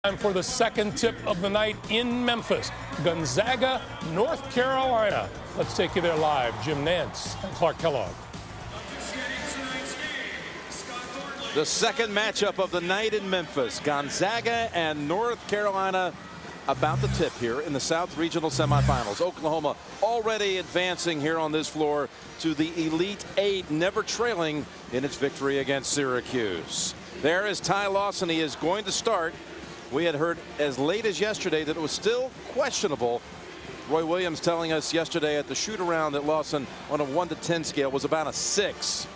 Time for the second tip of the night in Memphis. Gonzaga, North Carolina. Let's take you there live. Jim Nance and Clark Kellogg. The second matchup of the night in Memphis. Gonzaga and North Carolina about to tip here in the South Regional semifinals. Oklahoma already advancing here on this floor to the Elite Eight, never trailing in its victory against Syracuse. There is Ty Lawson. He is going to start. We had heard as late as yesterday that it was still questionable. Roy Williams telling us yesterday at the shoot around that Lawson on a 1 to 10 scale was about a 6.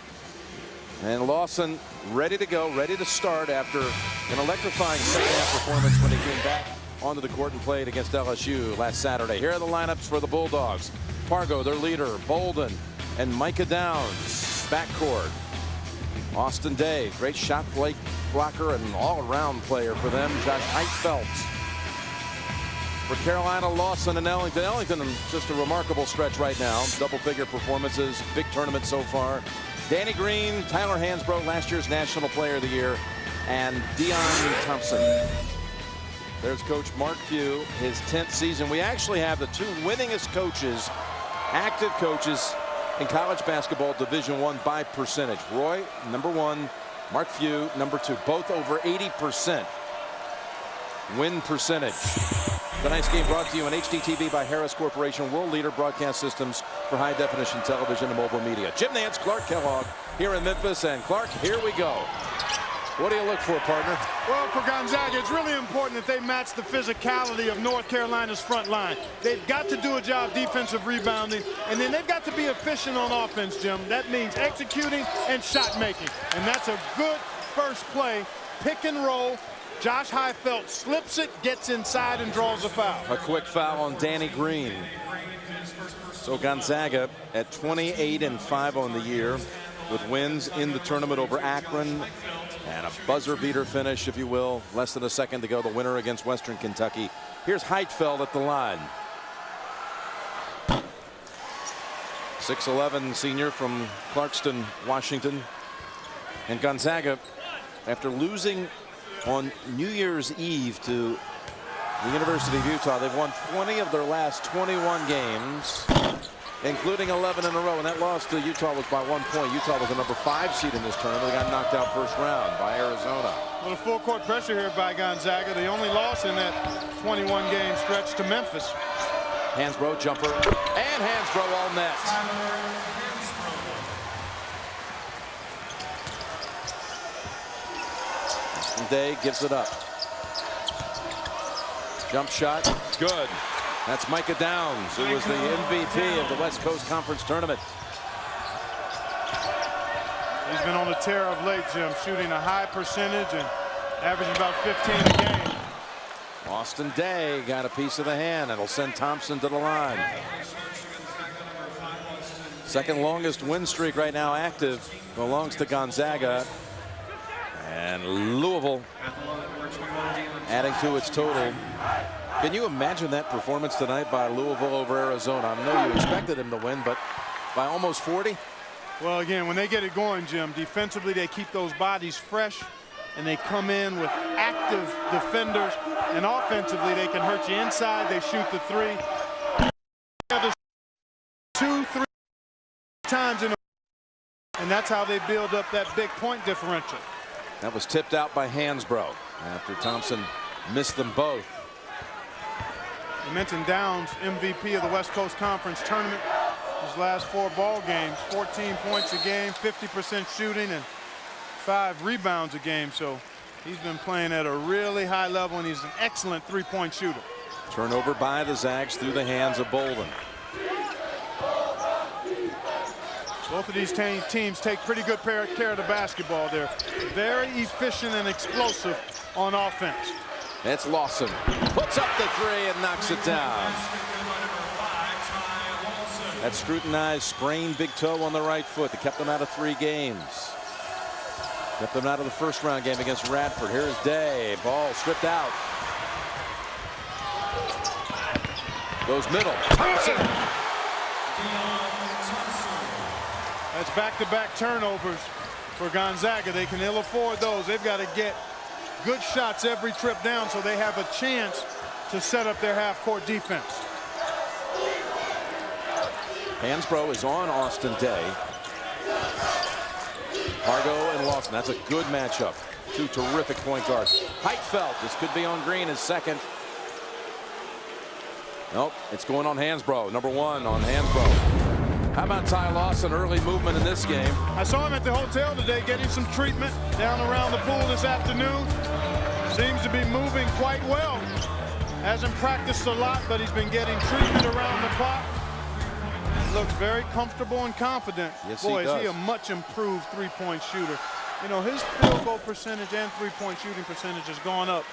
And Lawson ready to go, ready to start after an electrifying second half performance when he came back onto the court and played against LSU last Saturday. Here are the lineups for the Bulldogs. Fargo, their leader, Bolden and Micah Downs, backcourt. Austin Day, great shot blocker and all-around player for them. Josh Heitfeld. For Carolina, Lawson and Ellington. Ellington just a remarkable stretch right now. Double-figure performances, big tournament so far. Danny Green, Tyler Hansbrough, last year's National Player of the Year, and Deon Thompson. There's Coach Mark Few, his 10th season. We actually have the two winningest coaches, active coaches, in college basketball Division I by percentage. Roy, number 1. Mark Few, number 2. Both over 80% win percentage. Tonight's game brought to you on HDTV by Harris Corporation, world leader broadcast systems for high definition television and mobile media. Jim Nance, Clark Kellogg here in Memphis. And Clark, here we go. What do you look for, partner? Well, for Gonzaga, it's really important that they match the physicality of North Carolina's front line. They've got to do a job defensive rebounding, and then they've got to be efficient on offense, Jim. That means executing and shot making. And that's a good first play. Pick and roll. Josh Heitfeld slips it, gets inside, and draws a foul. A quick foul on Danny Green. So Gonzaga at 28-5 on the year, with wins in the tournament over Akron and a buzzer beater finish, if you will. Less than a second to go. The winner against Western Kentucky. Here's Heitfeld at the line. 6'11" senior from Clarkston, Washington. And Gonzaga, after losing on New Year's Eve to the University of Utah, they've won 20 of their last 21 games, including 11 in a row. And that loss to Utah was by 1 point. Utah was the number 5 seed in this tournament. They got knocked out first round by Arizona. Well, full court pressure here by Gonzaga. The only loss in that 21 game stretch to Memphis. Hansbrough jumper, and Hansbrough all net. Day gives it up. Jump shot, good. That's Micah Downs, who was the MVP of the West Coast Conference Tournament. He's been on a tear of late, Jim, shooting a high percentage and averaging about 15 a game. Austin Day got a piece of the hand. It'll send Thompson to the line. Second longest win streak right now active belongs to Gonzaga. And Louisville adding to its total. Can you imagine that performance tonight by Louisville over Arizona? I know you expected them to win, but by almost 40? Well, again, when they get it going, Jim, defensively they keep those bodies fresh, and they come in with active defenders, and offensively they can hurt you inside. They shoot the 3. 2-3 times in a, and that's how they build up that big point differential. That was tipped out by Hansbrough after Thompson missed them both. You mentioned Downs, MVP of the West Coast Conference Tournament. His last 4 ball games, 14 points a game, 50% shooting, and 5 rebounds a game. So he's been playing at a really high level, and he's an excellent three-point shooter. Turnover by the Zags through the hands of Bolden. Both of these teams take pretty good care of the basketball. They're very efficient and explosive on offense. It's Lawson. Puts up the 3 and knocks it down. That scrutinized sprained big toe on the right foot that kept them out of 3 games. Kept them out of the first round game against Radford. Here's Day. Ball stripped out. Goes middle. Thompson. That's back-to-back turnovers for Gonzaga. They can ill afford those. They've got to get good shots every trip down, so they have a chance to set up their half-court defense. Hansbrough is on Austin Day. Hargo and Lawson. That's a good matchup. Two terrific point guards. Heitfeld. This could be on Green, his second. Nope, it's going on Hansbrough. Number 1 on Hansbrough. How about Ty Lawson? Early movement in this game. I saw him at the hotel today getting some treatment down around the pool this afternoon. Seems to be moving quite well. Hasn't practiced a lot, but he's been getting treatment around the clock. Looks very comfortable and confident. Yes, boy, he does. is he a much improved three-point shooter. You know, his field goal percentage and three-point shooting percentage has gone up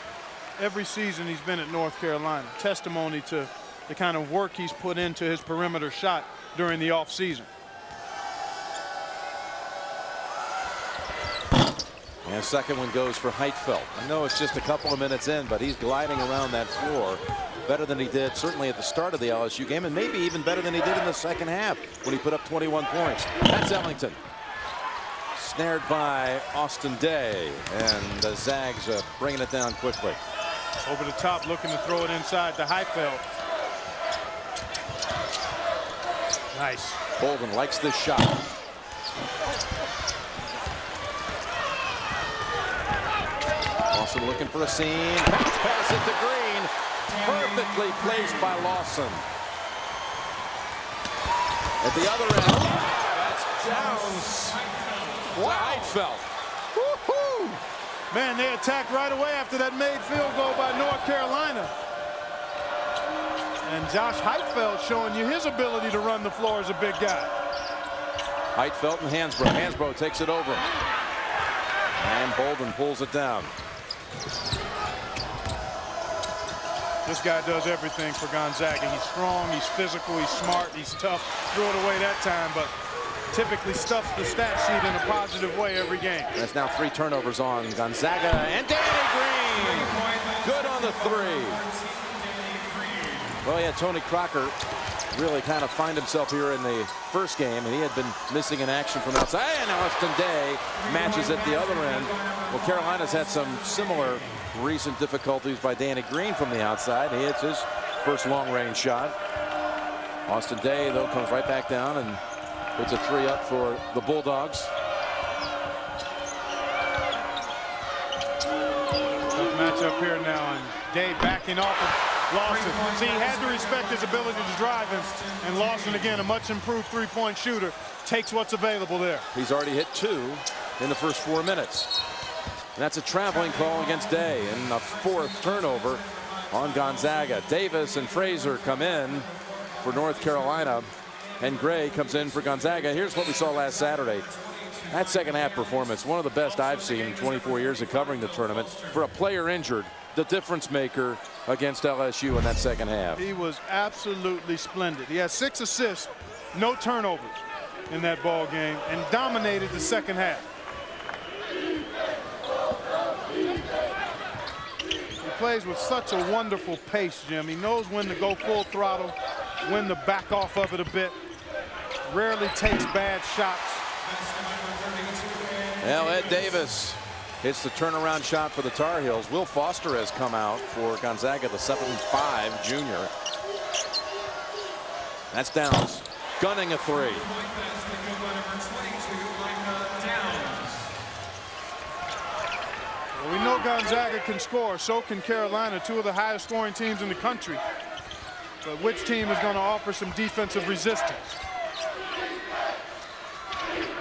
every season he's been at North Carolina. Testimony to the kind of work he's put into his perimeter shot during the offseason. And second one goes for Heitfeld. I know it's just a couple of minutes in, but he's gliding around that floor better than he did certainly at the start of the LSU game, and maybe even better than he did in the second half when he put up 21 points. That's Ellington. Snared by Austin Day, and the Zags bringing it down quickly. Over the top, looking to throw it inside to Heitfeld. Nice. Bolden likes this shot. Lawson looking for a seam. Bounce pass it to Green. Perfectly placed by Lawson. At the other end, that's Jones. Heitfeld. Woo-hoo! Man, they attacked right away after that made field goal by North Carolina. And Josh Heitfeld showing you his ability to run the floor as a big guy. Heitfeld and Hansbrough. Hansbrough takes it over. And Bolden pulls it down. This guy does everything for Gonzaga. He's strong, he's physical, he's smart, he's tough. Threw it away that time, but typically stuffs the stat sheet in a positive way every game. That's now 3 turnovers on Gonzaga, and Danny Green good on the 3. Well, yeah, Tony Crocker really kind of find himself here in the first game, and he had been missing in action from outside, and Austin Day matches at the other end. Well, Carolina's had some similar recent difficulties by Danny Green from the outside. He hits his first long-range shot. Austin Day, though, comes right back down and puts a 3 up for the Bulldogs. Tough matchup here now, and Day backing off of Lawson. See, he had to respect his ability to drive him, and Lawson, again, a much improved three-point shooter, takes what's available there. He's already hit 2 in the first 4 minutes. And that's a traveling call against Day, and a 4th turnover on Gonzaga. Davis and Fraser come in for North Carolina, and Gray comes in for Gonzaga. Here's what we saw last Saturday. That second half performance, one of the best I've seen in 24 years of covering the tournament. For a player injured, the difference maker against LSU in that second half. He was absolutely splendid. He had 6 assists, no turnovers in that ball game, and dominated the second half. He plays with such a wonderful pace, Jim. He knows when to go full throttle, when to back off of it a bit. Rarely takes bad shots. Well, Ed Davis hits the turnaround shot for the Tar Heels. Will Foster has come out for Gonzaga, the 7'5" junior. That's Downs gunning a 3. Well, we know Gonzaga can score. So can Carolina, 2 of the highest scoring teams in the country. But which team is going to offer some defensive resistance?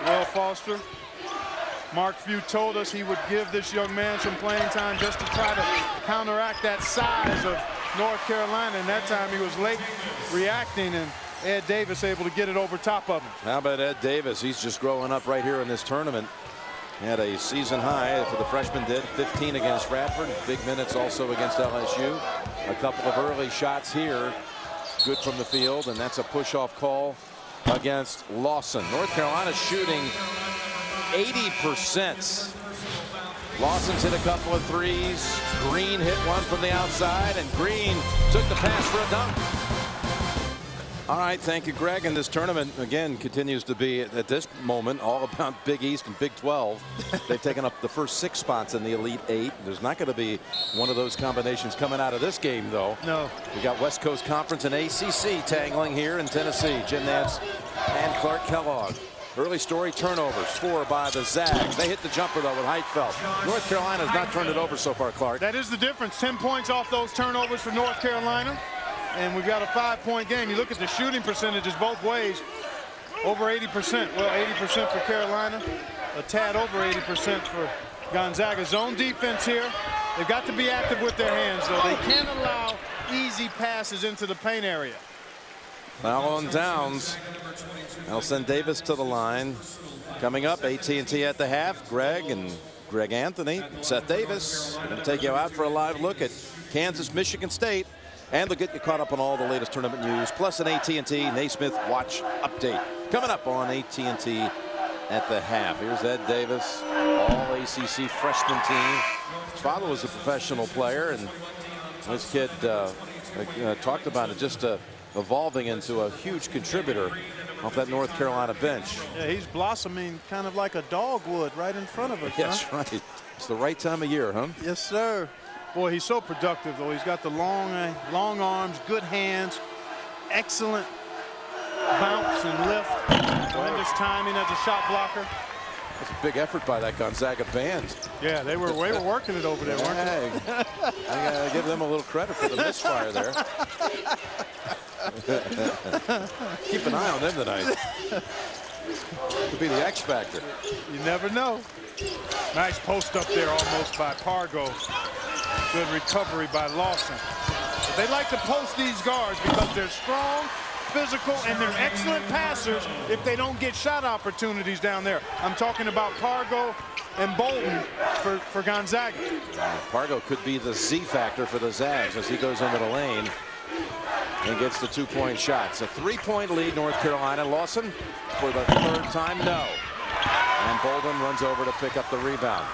Will Foster. Mark Few told us he would give this young man some playing time just to try to counteract that size of North Carolina, and that time he was late reacting, and Ed Davis able to get it over top of him. How about Ed Davis? He's just growing up right here in this tournament. He had a season high for the freshman, did 15 against Radford, big minutes also against LSU. A couple of early shots here, good from the field, and that's a push-off call against Lawson. North Carolina shooting 80%. Lawson's hit a couple of 3s. Green hit one from the outside, and Green took the pass for a dunk. All right, thank you, Greg. And this tournament, again, continues to be, at this moment, all about Big East and Big 12. They've taken up the first 6 spots in the Elite 8. There's not going to be one of those combinations coming out of this game, though. No. We got West Coast Conference and ACC tangling here in Tennessee. Jim Nantz and Clark Kellogg. Early story, turnovers, 4 by the Zags. They hit the jumper, though, with Heitfeld. North Carolina's not turned it over so far, Clark. That is the difference. 10 points off those turnovers for North Carolina. And we've got a 5-point game. You look at the shooting percentages both ways, over 80%. Well, 80% for Carolina, a tad over 80% for Gonzaga. Zone defense here. They've got to be active with their hands, though. They can't allow easy passes into the paint area. Foul on Downs. That'll send Davis to the line. Coming up, AT&T at the half. Greg and Greg Anthony, Seth Davis. We're going to take you out for a live look at Kansas, Michigan State. And they'll get you caught up on all the latest tournament news, plus an AT&T Naismith Watch update. Coming up on AT&T at the half. Here's Ed Davis, all ACC freshman team. His father was a professional player, and this kid talked about it, just evolving into a huge contributor off that North Carolina bench. Yeah, he's blossoming kind of like a dogwood right in front of us. That's right. It's the right time of year, huh? Yes, sir. Boy, he's so productive, though. He's got the long arms, good hands, excellent bounce and lift, tremendous timing as a shot blocker. That's a big effort by that Gonzaga band. Yeah, they were working it over there, weren't they? I gotta give them a little credit for the misfire there. Keep an eye on them tonight. Could be the X factor. You never know. Nice post up there almost by Pargo. Good recovery by Lawson. But they like to post these guards because they're strong, physical, and they're excellent passers if they don't get shot opportunities down there. I'm talking about Pargo and Bolton for Gonzaga. Pargo could be the Z factor for the Zags as he goes into the lane and gets the 2-point shots. A 3-point lead, North Carolina. Lawson for the 3rd time, no. And Bolden runs over to pick up the rebound.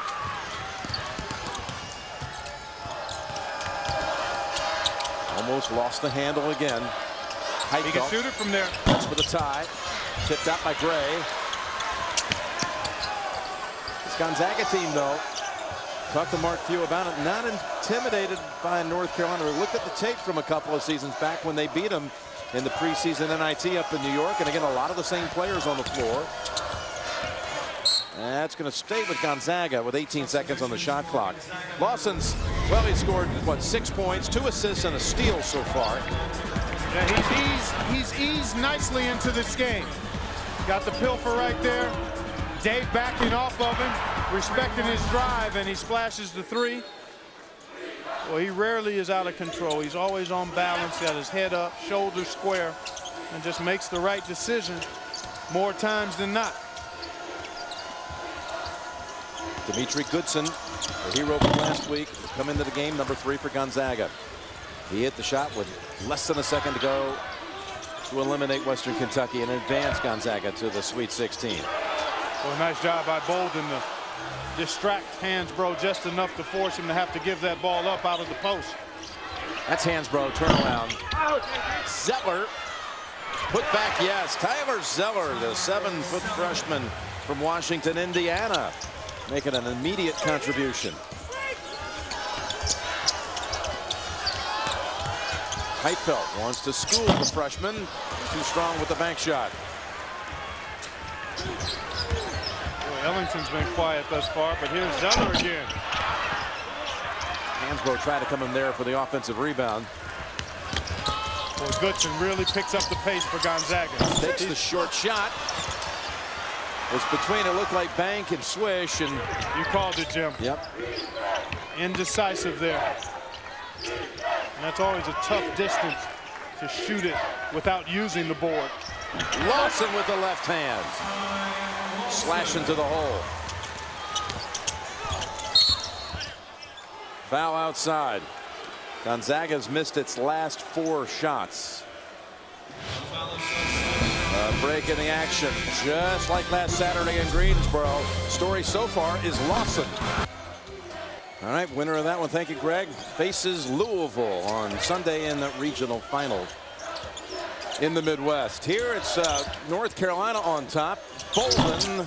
Almost lost the handle again. He can shoot it from there. That's for the tie. Tipped out by Gray. This Gonzaga team, though, talked to Mark Few about it, not intimidated by North Carolina. We looked at the tape from a couple of seasons back when they beat them in the preseason NIT up in New York. And again, a lot of the same players on the floor. That's going to stay with Gonzaga with 18 seconds on the shot clock. Lawson's, well, he scored, what, 6 points, 2 assists, and a steal so far. Yeah, he's eased nicely into this game. Got the pilfer right there. Dave backing off of him, respecting his drive, and he splashes the 3. Well, he rarely is out of control. He's always on balance, got his head up, shoulders square, and just makes the right decision more times than not. Dimitri Goodson, the hero from last week, come into the game, number 3 for Gonzaga. He hit the shot with less than a second to go to eliminate Western Kentucky and advance Gonzaga to the Sweet 16. Well, nice job by Bolden to distract Hansbrough just enough to force him to have to give that ball up out of the post. That's Hansbrough, turnaround. Zeller, put back, yes. Tyler Zeller, the 7-foot freshman from Washington, Indiana, making an immediate contribution. Heitfeld wants to school the freshman. Too strong with the bank shot. Boy, Ellington's been quiet thus far, but here's Zeller again. Hansbrough tried to come in there for the offensive rebound. Boy, Goodson really picks up the pace for Gonzaga. Takes the short shot. It's between, it looked like bank and swish, and you called it, Jim. Yep. Indecisive there. And that's always a tough distance to shoot it without using the board. Lawson with the left hand. Slash into the hole. Foul outside. Gonzaga's missed its last 4 shots. Break in the action, just like last Saturday in Greensboro. Story so far is Lawson. All right, winner of that one, thank you, Greg, faces Louisville on Sunday in the regional final. in the Midwest. Here it's North Carolina on top. Bolden.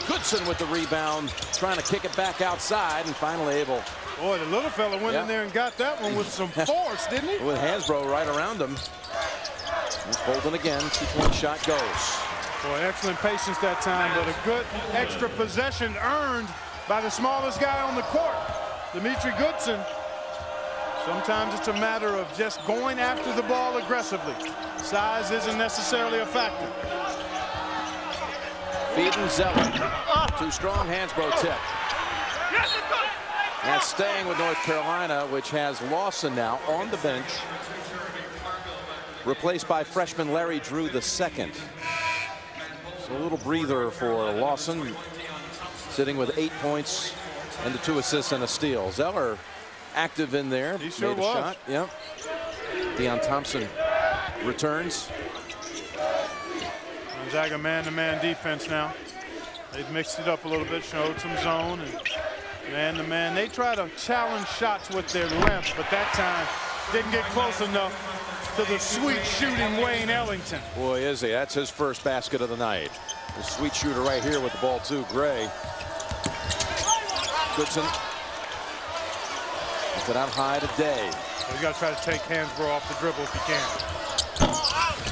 Goodson with the rebound, trying to kick it back outside and finally able. Boy, the little fella went in there and got that one with some force, didn't he? With Hansbrough right around him. Here's Bolden again. 2-point shot goes. Boy, excellent patience that time, but a good extra possession earned by the smallest guy on the court, Dimitri Goodson. Sometimes it's a matter of just going after the ball aggressively. Size isn't necessarily a factor. Feeding Zeller. Too strong. Hansbrough tip. And staying with North Carolina, which has Lawson now on the bench, replaced by freshman Larry Drew II. So a little breather for Lawson, sitting with 8 points and the 2 assists and a steal. Zeller active in there. He sure made a was. shot. Yep. Deion Thompson returns. Gonzaga man-to-man defense now. They've mixed it up a little bit, showed some zone and man-to-man. They try to challenge shots with their length, but that time didn't get close enough to the sweet shooting Wayne Ellington. Boy, is he. That's his first basket of the night. The sweet shooter right here with the ball, too. Gray. Goodson. Puts it out high today. So you got to try to take Hansbrough off the dribble if you can.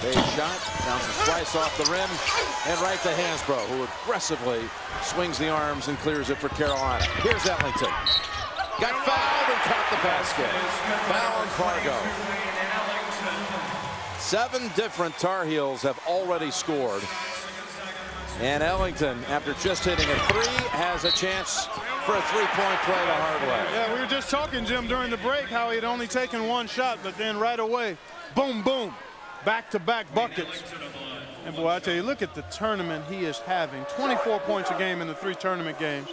Big shot, bounces twice off the rim, and right to Hansbrough, who aggressively swings the arms and clears it for Carolina. Here's Ellington. Got fouled and caught the basket. Foul on Fargo. 7 different Tar Heels have already scored. And Ellington, after just hitting a 3, has a chance for a 3-point play the hard way. Yeah, we were just talking, Jim, during the break, how he had only taken 1 shot, but then right away, boom, boom. Back-to-back buckets. And boy, I tell you, look at the tournament he is having. 24 points a game in the 3 tournament games.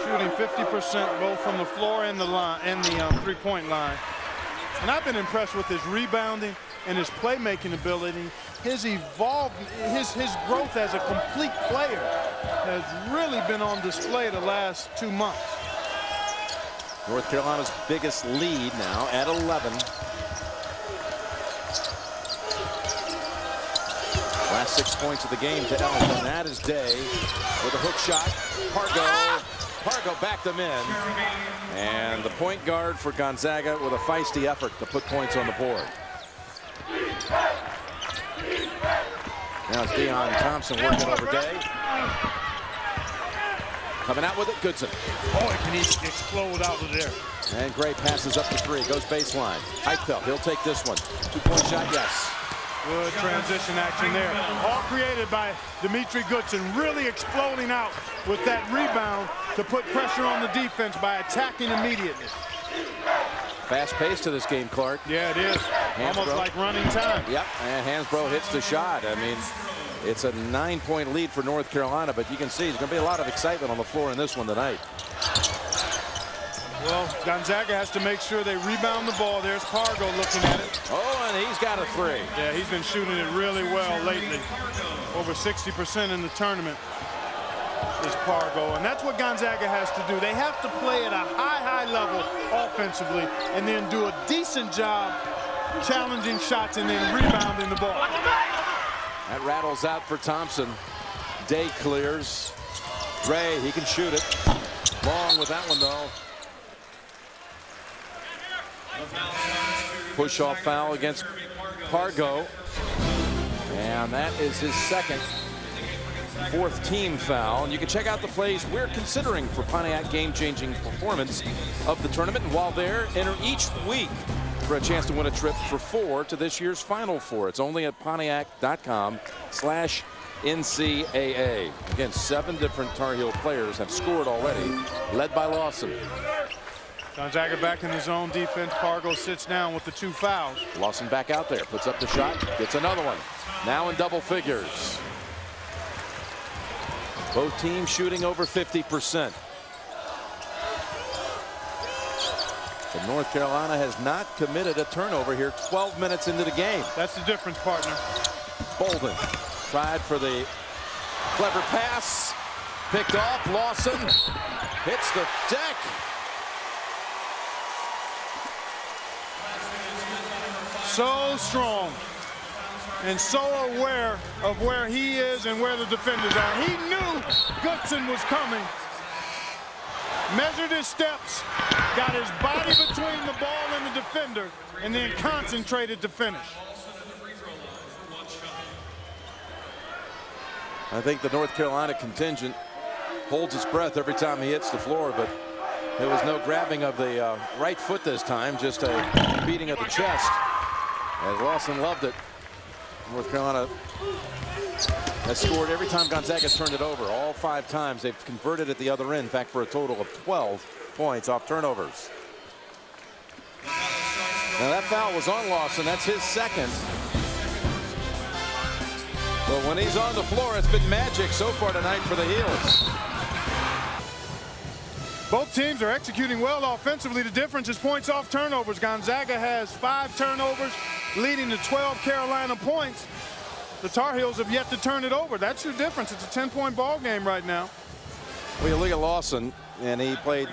Shooting 50% both from the floor and the line and the 3-point line. And I've been impressed with his rebounding and his playmaking ability. His growth as a complete player has really been on display the last 2 months. North Carolina's biggest lead now at 11. Last 6 points of the game to Ellington. That is Day with a hook shot. Pargo backed them in. And the point guard for Gonzaga with a feisty effort to put points on the board. Now it's Deion Thompson working over Day. Coming out with it, Goodson. Boy, can he explode out of there. And Gray passes up to 3, goes baseline. Heitfeld, he'll take this one. 2-point shot, yes. Good transition action there. All created by Dimitri Goodson, really exploding out with that rebound to put pressure on the defense by attacking immediately. Fast pace to this game, Clark. Yeah, it is. Almost like running time. Yep, and Hansbrough hits the shot. I mean, it's a 9-point lead for North Carolina, but you can see there's going to be a lot of excitement on the floor in this one tonight. Well, Gonzaga has to make sure they rebound the ball. There's Pargo looking at it. Oh, and he's got a 3. Yeah, he's been shooting it really well lately. Over 60% in the tournament is Pargo, and that's what Gonzaga has to do. They have to play at a high level offensively and then do a decent job challenging shots and then rebounding the ball. That rattles out for Thompson. Day clears. Gray, he can shoot it. Long with that one, though. Push-off foul against Pargo. And that is his second. 4th team foul. And you can check out the plays we're considering for Pontiac game-changing performance of the tournament. And while there, enter each week for a chance to win a trip for 4 to this year's Final Four. It's only at Pontiac.com/NCAA. Again, 7 different Tar Heel players have scored already, led by Lawson. Gonzaga back in the zone defense. Pargo sits down with the 2 fouls. Lawson back out there, puts up the shot, gets another one. Now in double figures. Both teams shooting over 50%. But North Carolina has not committed a turnover here 12 minutes into the game. That's the difference, partner. Bolden tried for the clever pass. Picked off. Lawson hits the deck. So strong. and so aware of where he is and where the defenders are. He knew Goodson was coming. Measured his steps, got his body between the ball and the defender, and then concentrated to finish. I think the North Carolina contingent holds its breath every time he hits the floor, but there was no grabbing of the right foot this time, just a beating of the chest. As Lawson loved it. North Carolina has scored every time Gonzaga's turned it over. All 5 times they've converted at the other end. In fact, for a total of 12 points off turnovers. Now that foul was on Lawson. That's his second. But when he's on the floor, it's been magic so far tonight for the Heels. Both teams are executing well offensively. The difference is points off turnovers. Gonzaga has 5 turnovers, leading to 12 Carolina points. The Tar Heels have yet to turn it over. That's your difference. It's a 10-point ball game right now. Well, you look at Lawson, and he played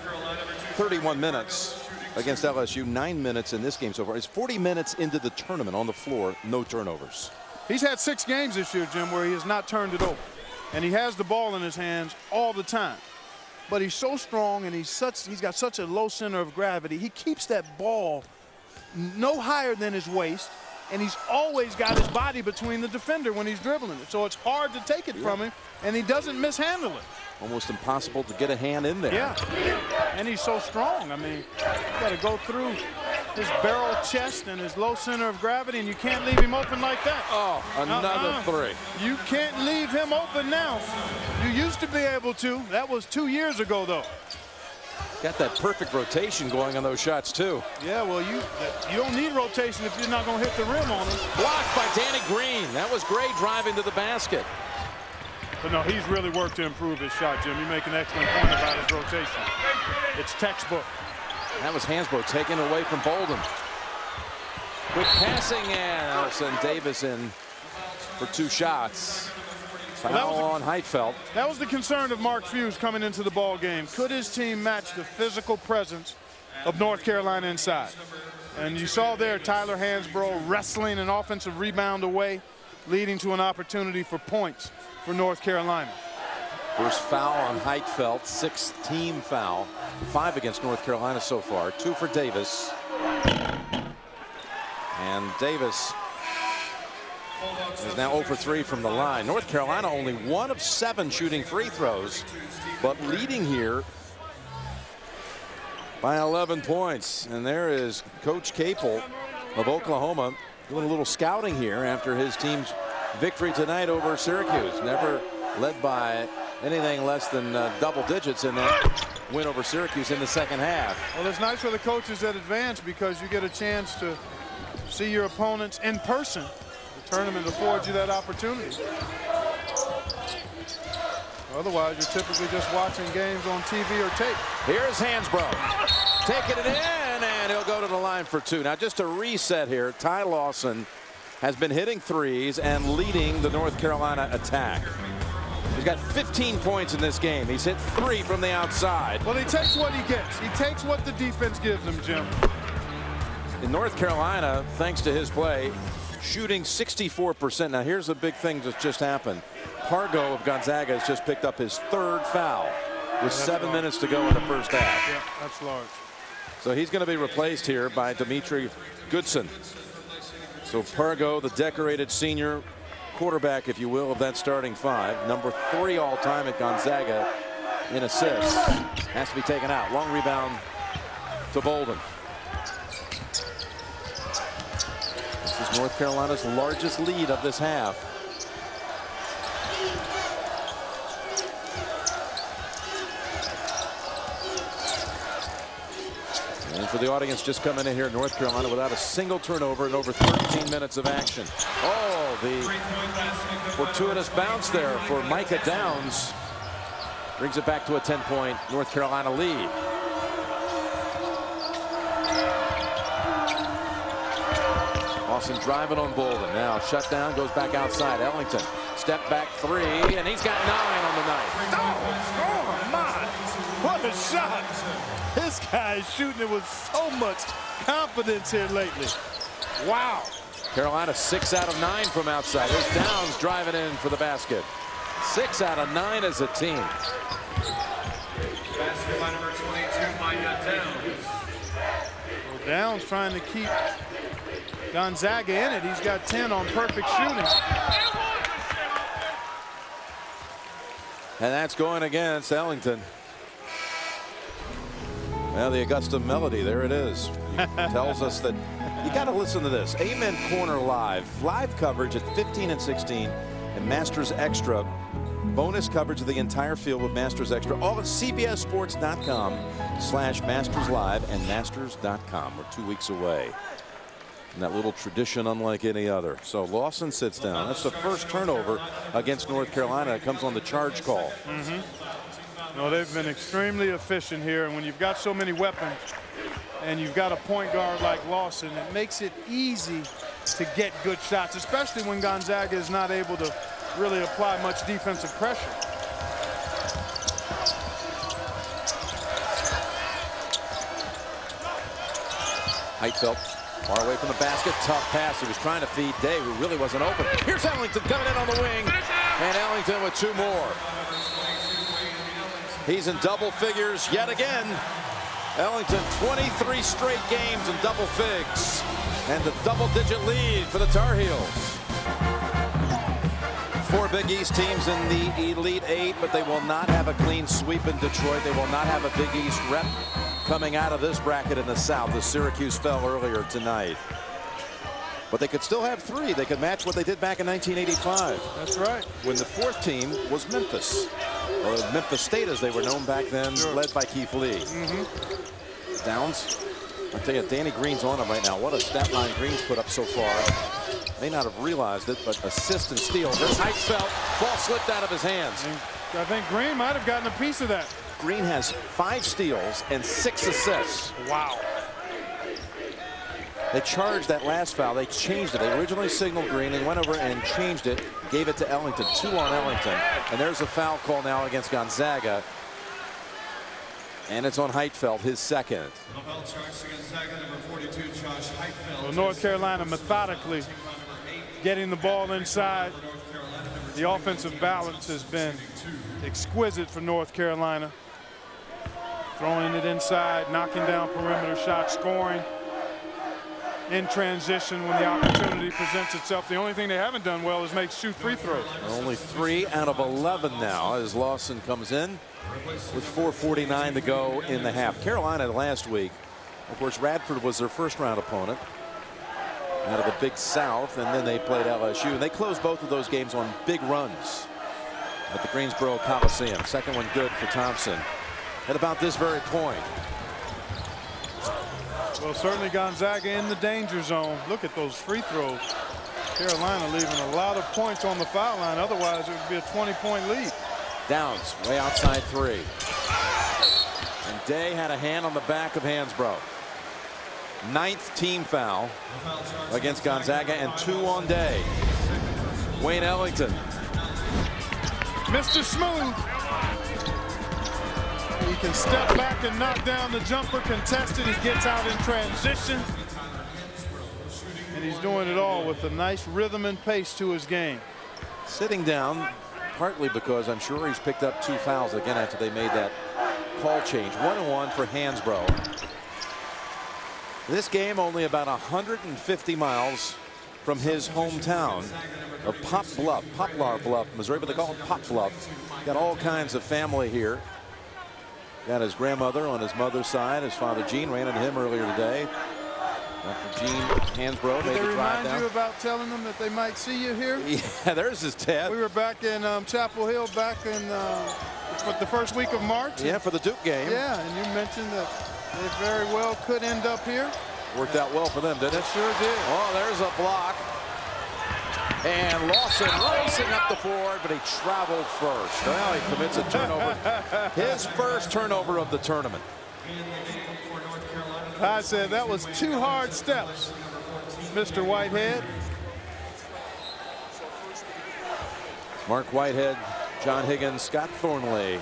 31 minutes against LSU, 9 minutes in this game so far. He's 40 minutes into the tournament on the floor, no turnovers. He's had 6 games this year, Jim, where he has not turned it over. And he has the ball in his hands all the time. But he's so strong, and he's got such a low center of gravity. He keeps that ball no higher than his waist, and he's always got his body between the defender when he's dribbling it. So it's hard to take it from him, and he doesn't mishandle it. Almost impossible to get a hand in there. Yeah, and he's so strong. I mean, you got to go through his barrel chest and his low center of gravity, and you can't leave him open like that. Oh, another 3. You can't leave him open now. You used to be able to. That was 2 years ago, though. Got that perfect rotation going on those shots, too. Yeah, well, you don't need rotation if you're not going to hit the rim on him. Blocked by Danny Green. That was Gray driving to the basket. But no, he's really worked to improve his shot, Jim. You make an excellent point about his rotation. It's textbook. That was Hansbrough taken away from Bolden. Quick passing, and Allison Davis in for 2 shots. Foul on Heitfeld. That was the concern of Mark Fuse coming into the ball game. Could his team match the physical presence of North Carolina inside? And you saw there Tyler Hansbrough wrestling an offensive rebound away, leading to an opportunity for points for North Carolina. First foul on Heitfeld, 6th team foul. 5 against North Carolina so far. 2 for Davis. And Davis is now 0 for 3 from the line. North Carolina only 1 of 7 shooting free throws, but leading here by 11 points. And there is Coach Capel of Oklahoma doing a little scouting here after his team's victory tonight over Syracuse. Never led by anything less than double digits in that win over Syracuse in the second half. Well, it's nice for the coaches that advance because you get a chance to see your opponents in person. The tournament affords you that opportunity. Otherwise, you're typically just watching games on TV or tape. Here's Hansbrough taking it in, and he'll go to the line for 2. Now, just to reset here, Ty Lawson has been hitting threes and leading the North Carolina attack. He's got 15 points in this game. He's hit 3 from the outside. Well, he takes what he gets. He takes what the defense gives him, Jim. In North Carolina, thanks to his play, shooting 64%. Now, here's the big thing that's just happened. Pargo of Gonzaga has just picked up his 3rd foul with 7 minutes to go in the first half. Yeah, that's large. So he's going to be replaced here by Dimitri Goodson. So Pargo, the decorated senior quarterback, if you will, of that starting 5, number 3 all-time at Gonzaga in assists, has to be taken out. Long rebound to Bolden. This is North Carolina's largest lead of this half. And for the audience just coming in here, North Carolina without a single turnover in over 13 minutes of action. Oh, the fortuitous bounce there for Micah Downs brings it back to a 10-point North Carolina lead. Lawson driving on Bolden. Now shut down, goes back outside. Ellington, step back 3, and he's got 9 on the night. Oh my, what a shot. This guy is shooting it with so much confidence here lately. Wow. Carolina 6 out of 9 from outside. There's Downs driving in for the basket. 6 out of 9 as a team. Basket by number 22, Micah Downs. Well, Downs trying to keep Gonzaga in it. He's got 10 on perfect shooting. And that's going against Ellington. Well, the Augusta melody, there it is. Tells us that you got to listen to this. Amen Corner live coverage at 15 and 16, and Masters Extra bonus coverage of the entire field with Masters Extra, all at cbssports.com/masterslive and masters.com. We're 2 weeks away. And that little tradition unlike any other. So Lawson sits down. That's the first turnover against North Carolina. It comes on the charge call. No, they've been extremely efficient here, and when you've got so many weapons and you've got a point guard like Lawson, it makes it easy to get good shots, especially when Gonzaga is not able to really apply much defensive pressure. Heitfeld far away from the basket. Tough pass. He was trying to feed Day, who really wasn't open. Here's Ellington coming in on the wing, and Ellington with 2 more. He's in double figures yet again. Ellington 23 straight games in double figs, and the double-digit lead for the Tar Heels. 4 Big East teams in the Elite 8, but they will not have a clean sweep in Detroit. They will not have a Big East rep coming out of this bracket in the South, as Syracuse fell earlier tonight. But they could still have 3. They could match what they did back in 1985. That's right. When the 4th team was Memphis, or Memphis State as they were known back then, led by Keith Lee. Downs, I'll tell you, Danny Green's on him right now. What a stat line Green's put up so far. May not have realized it, but assist and steal. There's Heitfeld. Ball slipped out of his hands. I think Green might have gotten a piece of that. Green has 5 steals and 6 assists. Wow. They charged that last foul. They changed it. They originally signaled Green. They went over and changed it. Gave it to Ellington. 2 on Ellington. And there's a foul call now against Gonzaga. And it's on Heitfeld, his second. Well, North Carolina methodically getting the ball inside. The offensive balance has been exquisite for North Carolina. Throwing it inside, knocking down perimeter shots, scoring in transition when the opportunity presents itself. The only thing they haven't done well is shoot free throws. Only 3 out of 11 now as Lawson comes in with 4:49 to go in the half. Carolina last week, of course, Radford was their first round opponent out of the Big South, and then they played LSU, and they closed both of those games on big runs at the Greensboro Coliseum. Second one good for Thompson at about this very point. Well, certainly Gonzaga in the danger zone. Look at those free throws. Carolina leaving a lot of points on the foul line. Otherwise, it would be a 20-point lead. Downs way outside 3. And Day had a hand on the back of Hansbrough. 9th team foul against Gonzaga and 2 on Day. Wayne Ellington. Mr. Smooth. He can step back and knock down the jumper contested. He gets out in transition. And he's doing it all with a nice rhythm and pace to his game. Sitting down, partly because I'm sure he's picked up 2 fouls again after they made that call change. 1-1 for Hansbrough. This game only about 150 miles from his hometown of Poplar Bluff, Missouri, but they call it Pop Bluff. Got all kinds of family here. Got his grandmother on his mother's side. His father Gene ran into him earlier today. After Gene Hansbrough made the drive down. Did they remind you about telling them that they might see you here? Yeah, there's his tab. We were back in Chapel Hill back in the first week of March. Yeah, for the Duke game. Yeah, and you mentioned that they very well could end up here. Worked out well for them, didn't it? Sure did. Oh, there's a block. And Lawson racing up the board, but he traveled first. Well, he commits a turnover. His first turnover of the tournament. I said that was 2 hard steps, Mr. Whitehead. Mark Whitehead, John Higgins, Scott Thornley,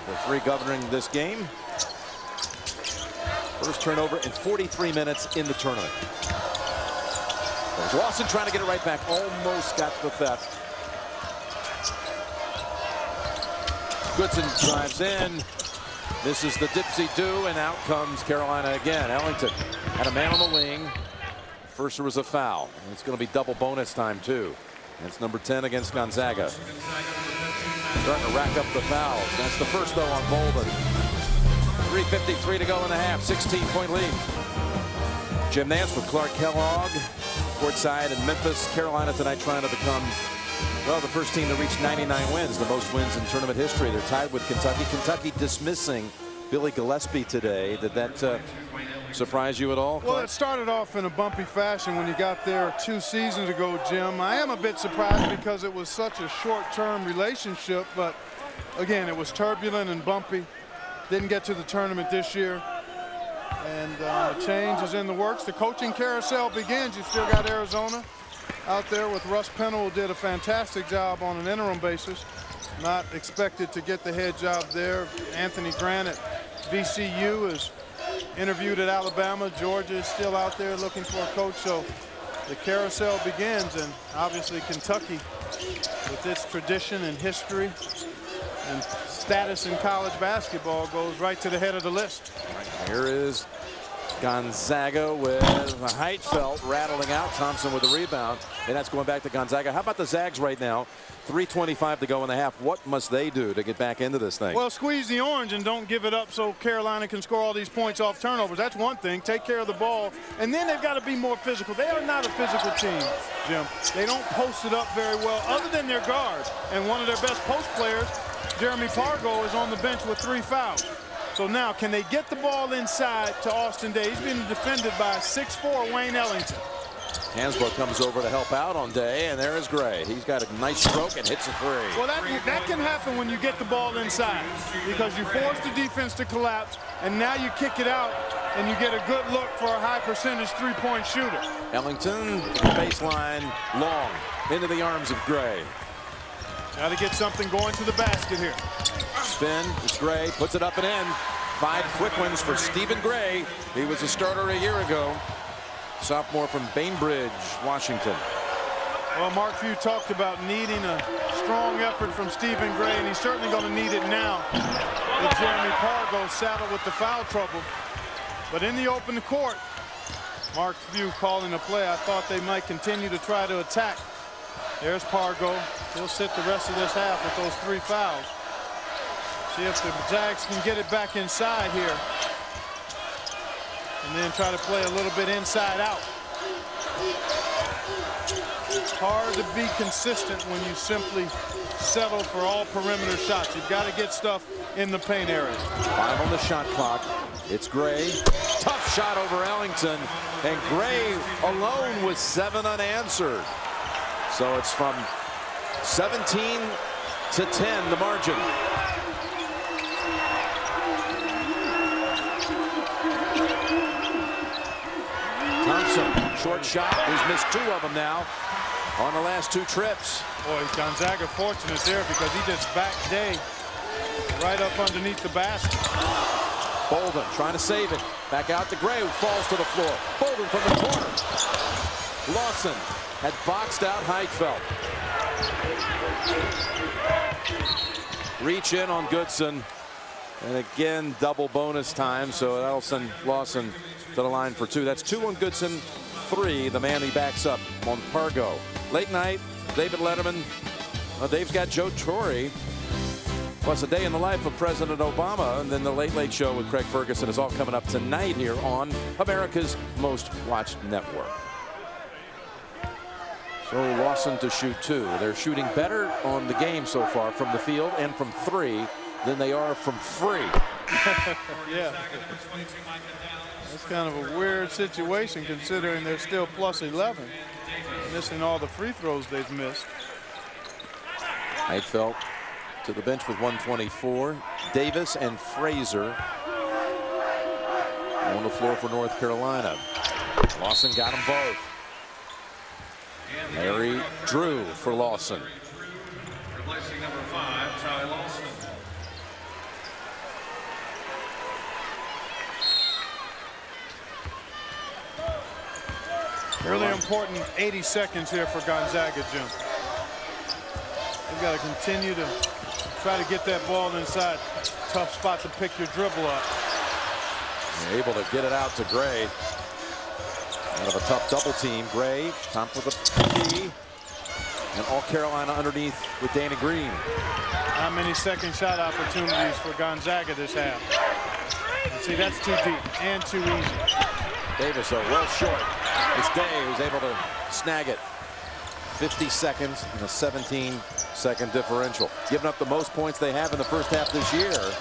the 3 governing this game. First turnover in 43 minutes in the tournament. There's Lawson trying to get it right back. Almost got the theft. Goodson drives in. This is the dipsy-do, and out comes Carolina again. Ellington had a man on the wing. First there was a foul. And it's going to be double bonus time, too. That's number 10 against Gonzaga. Starting to rack up the fouls. That's the first, though, on Bolden. 3:53 to go in the half. 16-point lead. Jim Nance with Clark Kellogg. Courtside in Memphis. Carolina tonight trying to become, well, the first team to reach 99 wins, the most wins in tournament history. They're tied with Kentucky. Kentucky dismissing Billy Gillespie today. Did that surprise you at all, Clark? Well, it started off in a bumpy fashion when you got there 2 seasons ago, Jim. I am a bit surprised because it was such a short-term relationship, but again, it was turbulent and bumpy. Didn't get to the tournament this year. And a change is in the works. The coaching carousel begins. You still got Arizona out there with Russ Pennell, who did a fantastic job on an interim basis. Not expected to get the head job there. Anthony Grant at VCU is interviewed at Alabama. Georgia is still out there looking for a coach. So the carousel begins, and obviously Kentucky, with its tradition and history and status in college basketball, goes right to the head of the list. Here is Gonzaga with Heitfeld rattling out. Thompson with the rebound, and that's going back to Gonzaga. How about the Zags right now? 3:25 to go in the half. What must they do to get back into this thing? Well, squeeze the orange and don't give it up so Carolina can score all these points off turnovers. That's one thing. Take care of the ball. And then they've got to be more physical. They are not a physical team, Jim. They don't post it up very well other than their guards. And one of their best post players, Jeremy Pargo, is on the bench with 3 fouls. So now, can they get the ball inside to Austin Day? He's being defended by 6'4" Wayne Ellington. Hansbrough comes over to help out on Day, and there is Gray. He's got a nice stroke and hits a 3. Well, that can happen when you get the ball inside because you force the defense to collapse, and now you kick it out, and you get a good look for a high percentage 3-point shooter. Ellington, baseline, long, into the arms of Gray. Got to get something going to the basket here. Spin, it's Gray, puts it up and in. 5 quick ones for Stephen Gray. He was a starter a year ago. Sophomore from Bainbridge, Washington. Well, Mark Few talked about needing a strong effort from Stephen Gray, and he's certainly going to need it now with Jeremy Pargo saddled with the foul trouble. But in the open court, Mark Few calling a play. I thought they might continue to try to attack. There's Pargo. He'll sit the rest of this half with those 3 fouls. See if the Zags can get it back inside here. And then try to play a little bit inside out. It's hard to be consistent when you simply settle for all perimeter shots. You've got to get stuff in the paint area. 5 on the shot clock. It's Gray. Tough shot over Ellington. And Gray alone with 7 unanswered. So it's from 17 to 10, the margin. Thompson, short shot. He's missed 2 of them now on the last 2 trips. Boy, Gonzaga fortunate there because he just backed Day right up underneath the basket. Bolden trying to save it. Back out to Gray, who falls to the floor. Bolden from the corner. Lawson had boxed out Heitfeld. Reach in on Goodson. And again, double bonus time. So that'll send Lawson to the line for 2. That's 2 on Goodson, 3. The man he backs up on Pargo. Late night, David Letterman. Dave's got Joe Torre. Plus a day in the life of President Obama. And then the Late Late Show with Craig Ferguson is all coming up tonight here on America's most watched network. So Lawson to shoot 2. They're shooting better on the game so far from the field and from 3 than they are from free. Yeah. That's kind of a weird situation considering they're still plus 11. Missing all the free throws they've missed. Heitfeld to the bench with 124. Davis and Fraser on the floor for North Carolina. Lawson got them both. Larry Drew for Lawson. Replacing number 5, Ty Lawson. Really important 80 seconds here for Gonzaga, Jim. They've got to continue to try to get that ball inside. Tough spot to pick your dribble up. They're able to get it out to Gray. Out of a tough double team. Gray, time for the key. And all Carolina underneath with Danny Green. How many second shot opportunities for Gonzaga this half? And see, that's too deep and too easy. Davis, though, well short. It's Day who's able to snag it. 50 seconds and a 17-second differential. Giving up the most points they have in the first half this year.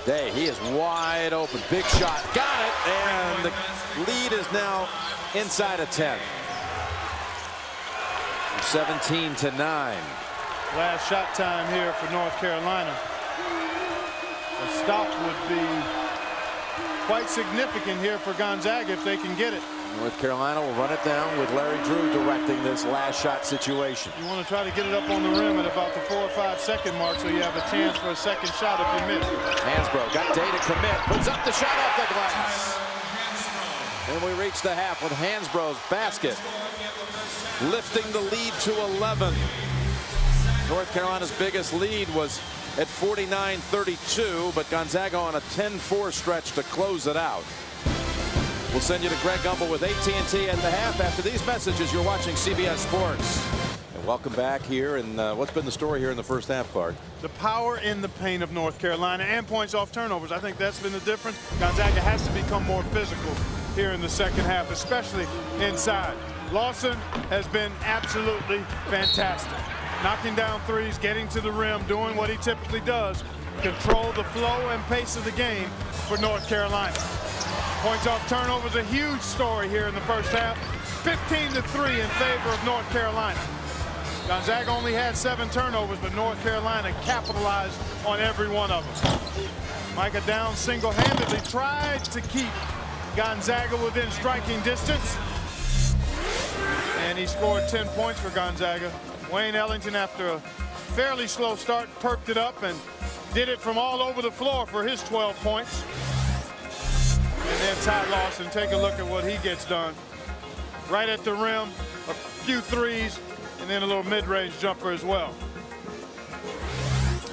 Day, he is wide open. Big shot. Got it. And the lead is now inside of 10. 17 to 9. Last shot time here for North Carolina. A stop would be quite significant here for Gonzaga if they can get it. North Carolina will run it down with Larry Drew directing this last shot situation. You want to try to get it up on the rim at about the 4 or 5 second mark so you have a chance for a second shot if you miss. Hansbrough got Day to commit. Puts up the shot off the glass. And we reach the half with Hansbrough's basket, lifting the lead to 11. North Carolina's biggest lead was at 49-32, but Gonzaga on a 10-4 stretch to close it out. We'll send you to Greg Gumbel with AT&T at the half. After these messages, you're watching CBS Sports. And welcome back here. And what's been the story here in the first half, Clark? The power in the paint of North Carolina and points off turnovers. I think that's been the difference. Gonzaga has to become more physical here in the second half, especially inside. Lawson has been absolutely fantastic. Knocking down threes, getting to the rim, doing what he typically does. Control the flow and pace of the game for North Carolina. Points off turnovers, a huge story here in the first half. 15-3 in favor of North Carolina. Gonzaga only had 7 turnovers, but North Carolina capitalized on every one of them. Micah Downs single-handedly tried to keep Gonzaga within striking distance. And he scored 10 points for Gonzaga. Wayne Ellington, after a fairly slow start, perked it up and did it from all over the floor for his 12 points. And then Ty Lawson, take a look at what he gets done. Right at the rim, a few threes, and then a little mid-range jumper as well.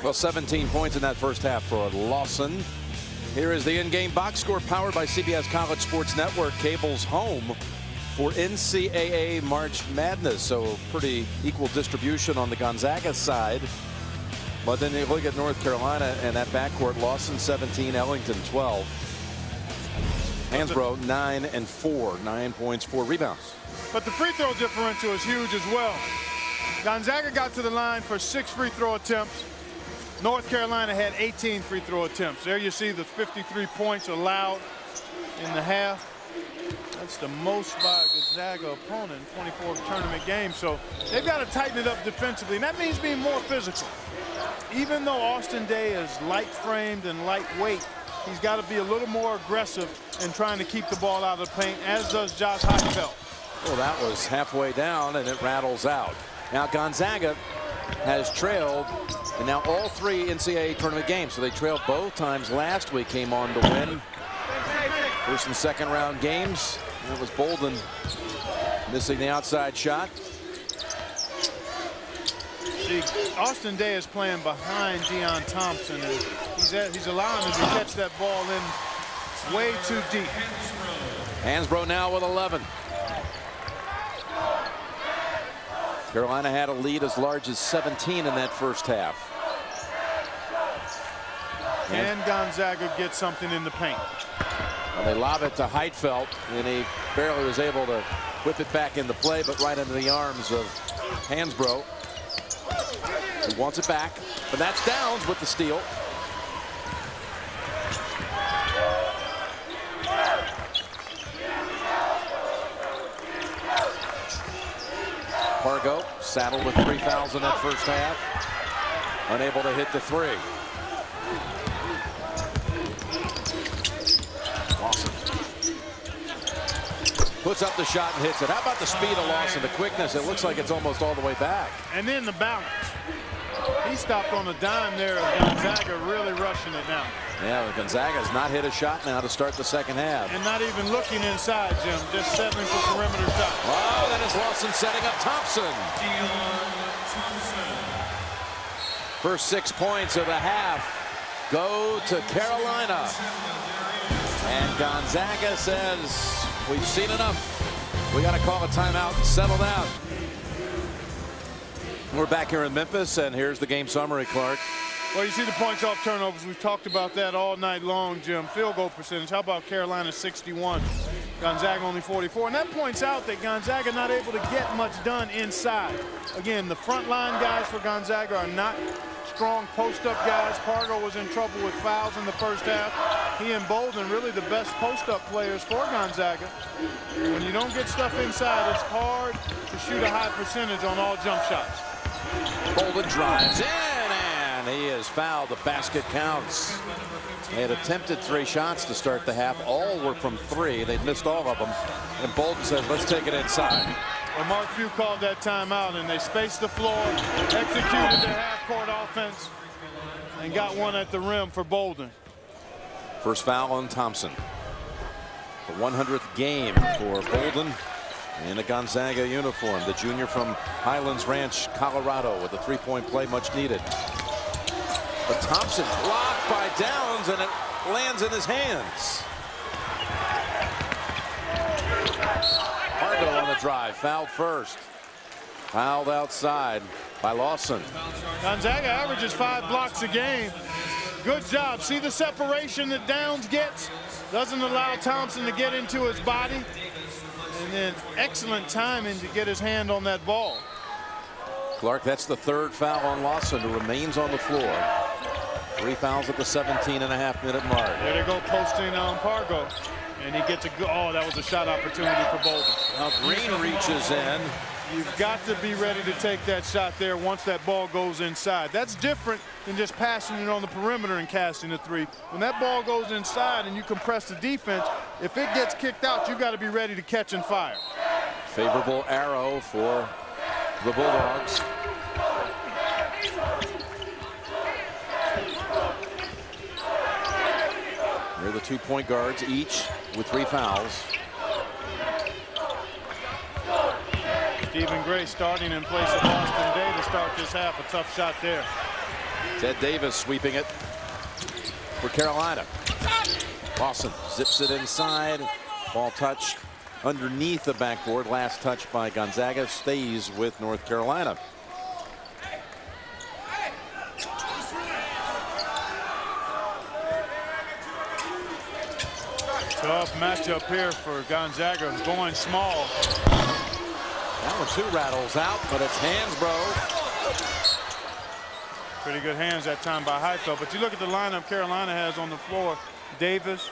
Well, 17 points in that first half for Lawson. Here is the in-game box score powered by CBS College Sports Network, cable's home for NCAA March Madness. So pretty equal distribution on the Gonzaga side. But then you look at North Carolina and that backcourt, Lawson 17, Ellington 12. Hansbrough 9 and 4, 9 points, 4 rebounds. But the free throw differential is huge as well. Gonzaga got to the line for 6 free throw attempts. North Carolina had 18 free throw attempts. There you see the 53 points allowed in the half. That's the most by a Gonzaga opponent in 24 tournament games. So they've got to tighten it up defensively, and that means being more physical. Even though Austin Day is light-framed and lightweight, he's got to be a little more aggressive in trying to keep the ball out of the paint, as does Josh Heupel. Well, that was halfway down, and it rattles out. Now Gonzaga has trailed, and now all 3 NCAA tournament games. So they trailed both times last week, came on to win. First and second round games. That was Bolden missing the outside shot. See, Austin Day is playing behind Deion Thompson, and he's allowing him to catch that ball in way too deep. Hansbrough now with 11. Carolina had a lead as large as 17 in that first half. Can Gonzaga get something in the paint? Well, they lob it to Heupel, and he barely was able to whip it back into play, but right into the arms of Hansbrough. He wants it back, but that's Downs with the steal. Pargo saddled with 3 fouls in that first half. Unable to hit the 3. Lawson puts up the shot and hits it. How about the speed of Lawson, the quickness? It looks like it's almost all the way back. And then the balance. He stopped on a dime there of Gonzaga really rushing it down. Yeah, Gonzaga has not hit a shot now to start the second half. And not even looking inside, Jim. Just settling for perimeter shots. Oh, that is Lawson setting up Thompson. First 6 points of the half go to Carolina. And Gonzaga says, we've seen enough. We got to call a timeout and settle down. We're back here in Memphis, and here's the game summary, Clark. Well, you see the points off turnovers. We've talked about that all night long, Jim. Field goal percentage. How about Carolina 61? Gonzaga only 44. And that points out that Gonzaga not able to get much done inside. Again, the front line guys for Gonzaga are not strong post-up guys. Pargo was in trouble with fouls in the first half. He and Bolden really the best post-up players for Gonzaga. When you don't get stuff inside, it's hard to shoot a high percentage on all jump shots. Bolden drives in, and he is fouled. The basket counts. They had attempted 3 shots to start the half. All were from 3. They'd missed all of them. And Bolden says, let's take it inside. Well, Mark Few called that timeout, and they spaced the floor, executed their half-court offense, and got one at the rim for Bolden. First foul on Thompson. The 100th game for Bolden in a Gonzaga uniform. The junior from Highlands Ranch, Colorado, with a 3-point play much needed. But Thompson blocked by Downs, and it lands in his hands. Pargo on the drive, fouled first. Fouled outside by Lawson. Gonzaga averages 5 blocks a game. Good job. See the separation that Downs gets? Doesn't allow Thompson to get into his body. And then excellent timing to get his hand on that ball. Clark, that's the 3rd foul on Lawson, who remains on the floor. 3 fouls at the 17.5-minute mark. There they go, posting on Pargo. And he gets a good, oh, that was a shot opportunity for Bolden. Now Green reaches in. You've got to be ready to take that shot there once that ball goes inside. That's different than just passing it on the perimeter and casting a 3. When that ball goes inside and you compress the defense, if it gets kicked out, you've got to be ready to catch and fire. Favorable arrow for the Bulldogs. They're the 2-point guards, each with 3 fouls. Stephen Gray starting in place of Austin Day to start this half. A tough shot there. Ted Davis sweeping it for Carolina. Lawson zips it inside. Ball touched underneath the backboard. Last touch by Gonzaga. Stays with North Carolina. Tough matchup here for Gonzaga, going small. That one 2 rattles out, but it's Hansbrough. Pretty good hands that time by Heifeld. But you look at the lineup Carolina has on the floor. Davis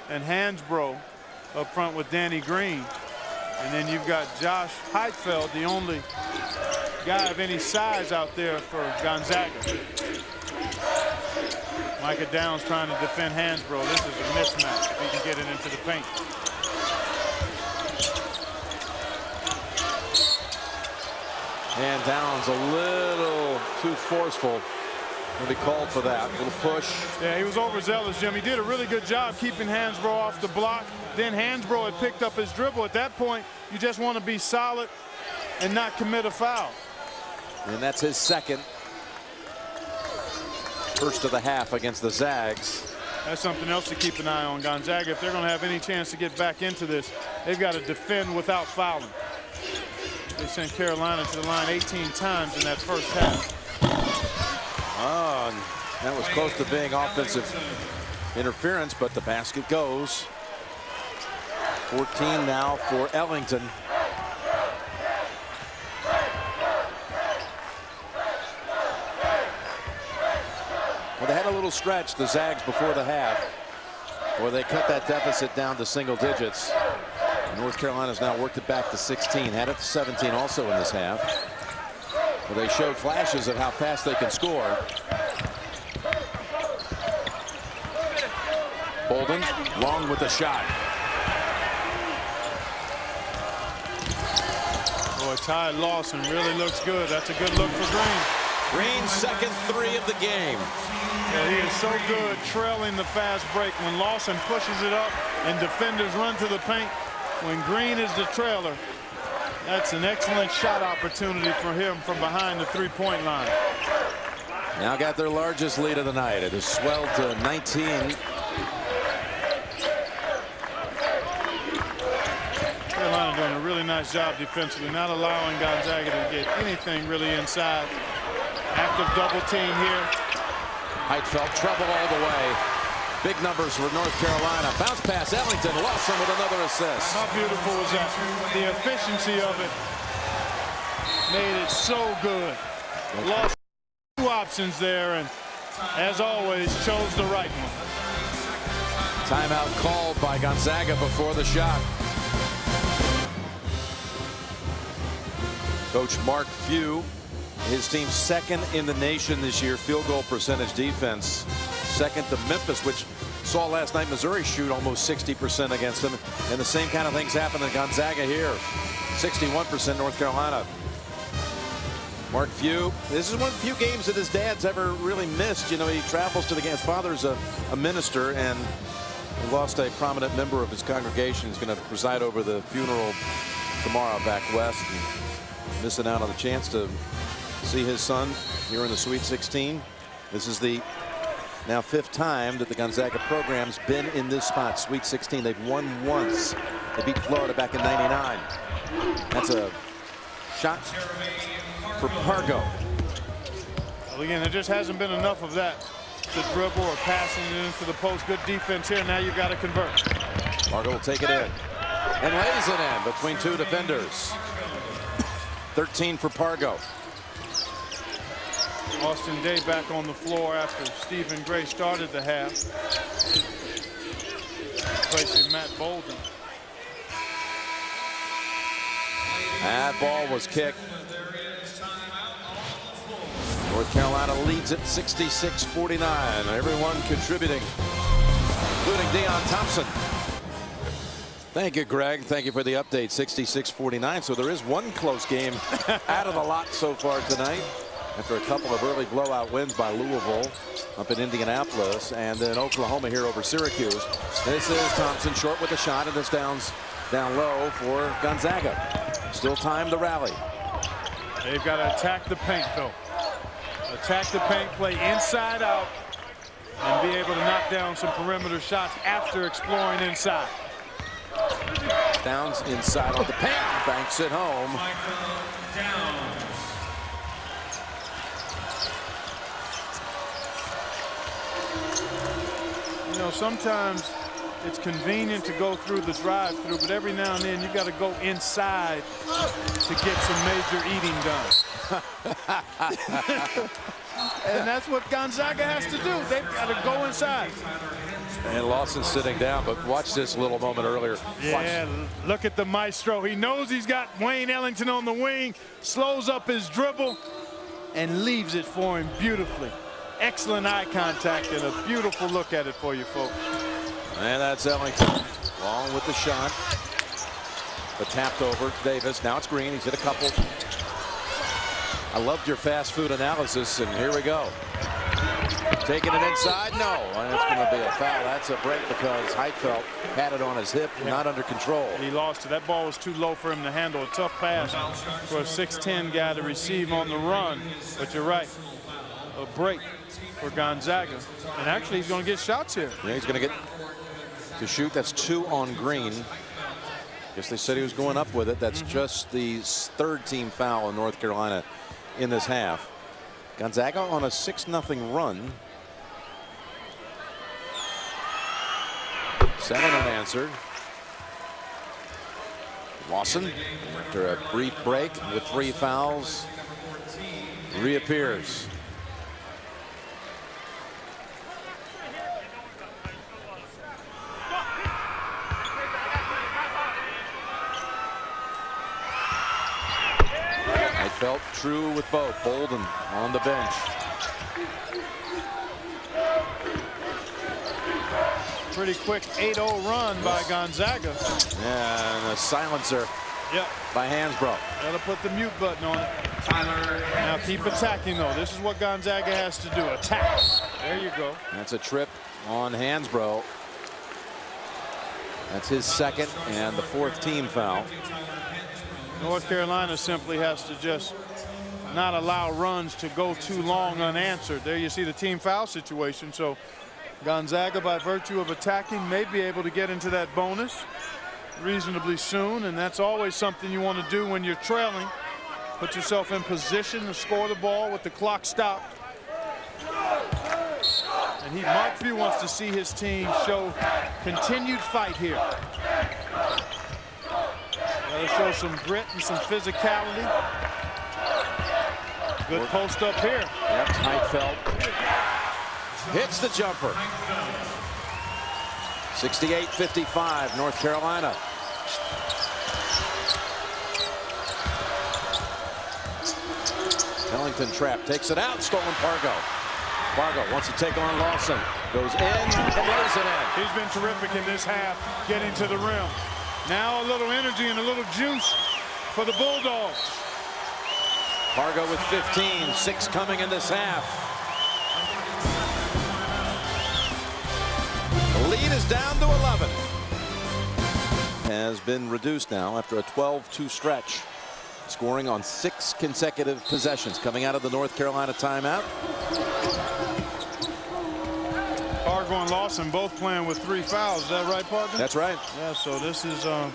and Hansbrough up front with Danny Green. And then you've got Josh Heifeld, the only guy of any size out there for Gonzaga. Micah Downs trying to defend Hansbrough. This is a mismatch if he can get it into the paint. And Downs a little too forceful. Will be called for that. A little push. Yeah, he was overzealous, Jim. He did a really good job keeping Hansbrough off the block. Then Hansbrough had picked up his dribble. At that point, you just want to be solid and not commit a foul. And that's his 2nd. First of the half against the Zags. That's something else to keep an eye on. Gonzaga, if they're going to have any chance to get back into this, they've got to defend without fouling. They sent Carolina to the line 18 times in that first half. Oh, and that was close to being offensive interference, but the basket goes. 14 now for Ellington. Well, they had a little stretch, the Zags, before the half, where they cut that deficit down to single digits. And North Carolina's now worked it back to 16, had it to 17 also in this half. Well, they showed flashes of how fast they can score. Bolden, long with the shot. Boy, Ty Lawson really looks good. That's a good look for Green. Green's second three of the game. Yeah, he is so good trailing the fast break when Lawson pushes it up and defenders run to the paint. When Green is the trailer, that's an excellent shot opportunity for him from behind the three-point line. Now got their largest lead of the night. It has swelled to 19. Carolina doing a really nice job defensively, not allowing Gonzaga to get anything really inside. Active double team here. Heitfeld trouble all the way. Big numbers for North Carolina. Bounce pass Ellington. Lawson with another assist. How beautiful was that? The efficiency of it made it so good. Lost two options there, and as always chose the right one. Timeout called by Gonzaga before the shot. Coach Mark Few, his team second in the nation this year, field goal percentage defense. Second to Memphis, which saw last night Missouri shoot almost 60% against them. And the same kind of things happen to Gonzaga here. 61% North Carolina. Mark Few, this is one of the few games that his dad's ever really missed. You know, he travels to the game. His father's a minister, and he lost a prominent member of his congregation. He's going to preside over the funeral tomorrow back west. And missing out on the chance to see his son here in the Sweet 16. This is the now fifth time that the Gonzaga program's been in this spot, Sweet 16. They've won once. They beat Florida back in '99. That's a shot for Pargo. Well, again, there just hasn't been enough of that. The dribble or passing it into the post. Good defense here. Now you've got to convert. Pargo will take it in and lays it in between two defenders. 13 for Pargo. Austin Day back on the floor after Stephen Gray started the half. Replacing Matt Bolden. That ball was kicked. North Carolina leads it 66-49. Everyone contributing, including Deion Thompson. Thank you, Greg. Thank you for the update. 66-49. So there is one close game out of the lot so far tonight, after a couple of early blowout wins by Louisville up in Indianapolis, and then Oklahoma here over Syracuse. This is Thompson short with a shot, and this down low for Gonzaga. Still time to rally. They've got to attack the paint, though. Attack the paint, play inside out, and be able to knock down some perimeter shots after exploring inside. Downs inside on the paint, banks it home. You know, sometimes it's convenient to go through the drive-through, but every now and then you got to go inside to get some major eating done. And that's what Gonzaga has to do. They've got to go inside. And Lawson sitting down, but watch this little moment earlier. Yeah, look at the maestro. He knows he's got Wayne Ellington on the wing, slows up his dribble, and leaves it for him beautifully. Excellent eye contact and a beautiful look at it for you folks. And that's Ellington, along with the shot. But tapped over Davis. Now it's Green. He's hit a couple. I loved your fast food analysis, and here we go. Taking it inside, no. That's going to be a foul. That's a break because Heitfeld had it on his hip, not under control. He lost it. That ball was too low for him to handle. A tough pass for a 6'10" guy to receive on the run. But you're right, a break for Gonzaga. And actually, he's going to get shots here. Yeah, he's going to get to shoot. That's 2 on Green. Guess they said he was going up with it. That's just the third team foul in North Carolina in this half. Gonzaga on a 6-0 run. 7 unanswered. Lawson, after a brief break with 3 fouls, reappears. Felt true with both. Bolden on the bench. Pretty quick 8-0 run by Gonzaga. And a silencer Yep. by Hansbrough. Gotta put the mute button on it. Now keep attacking, though. This is what Gonzaga has to do. Attack. There you go. That's a trip on Hansbrough. That's his second and the fourth team foul. North Carolina simply has to just not allow runs to go too long unanswered. There you see the team foul situation. So Gonzaga, by virtue of attacking, may be able to get into that bonus reasonably soon, and that's always something you want to do when you're trailing. Put yourself in position to score the ball with the clock stopped. And Mark Few wants to see his team show continued fight here. Gotta show some grit and some physicality. Good post up here. Yep, Heitfeld hits the jumper. 68-55, North Carolina. Ellington trap, takes it out, stolen Pargo. Pargo wants to take on Lawson. Goes in and lays it in. He's been terrific in this half, getting to the rim. Now a little energy and a little juice for the Bulldogs. Pargo with 15, 6 coming in this half. The lead is down to 11. Has been reduced now after a 12-2 stretch. Scoring on 6 consecutive possessions coming out of the North Carolina timeout. Pargo and Lawson both playing with 3 fouls. Is that right, partner? That's right. Yeah, so this is a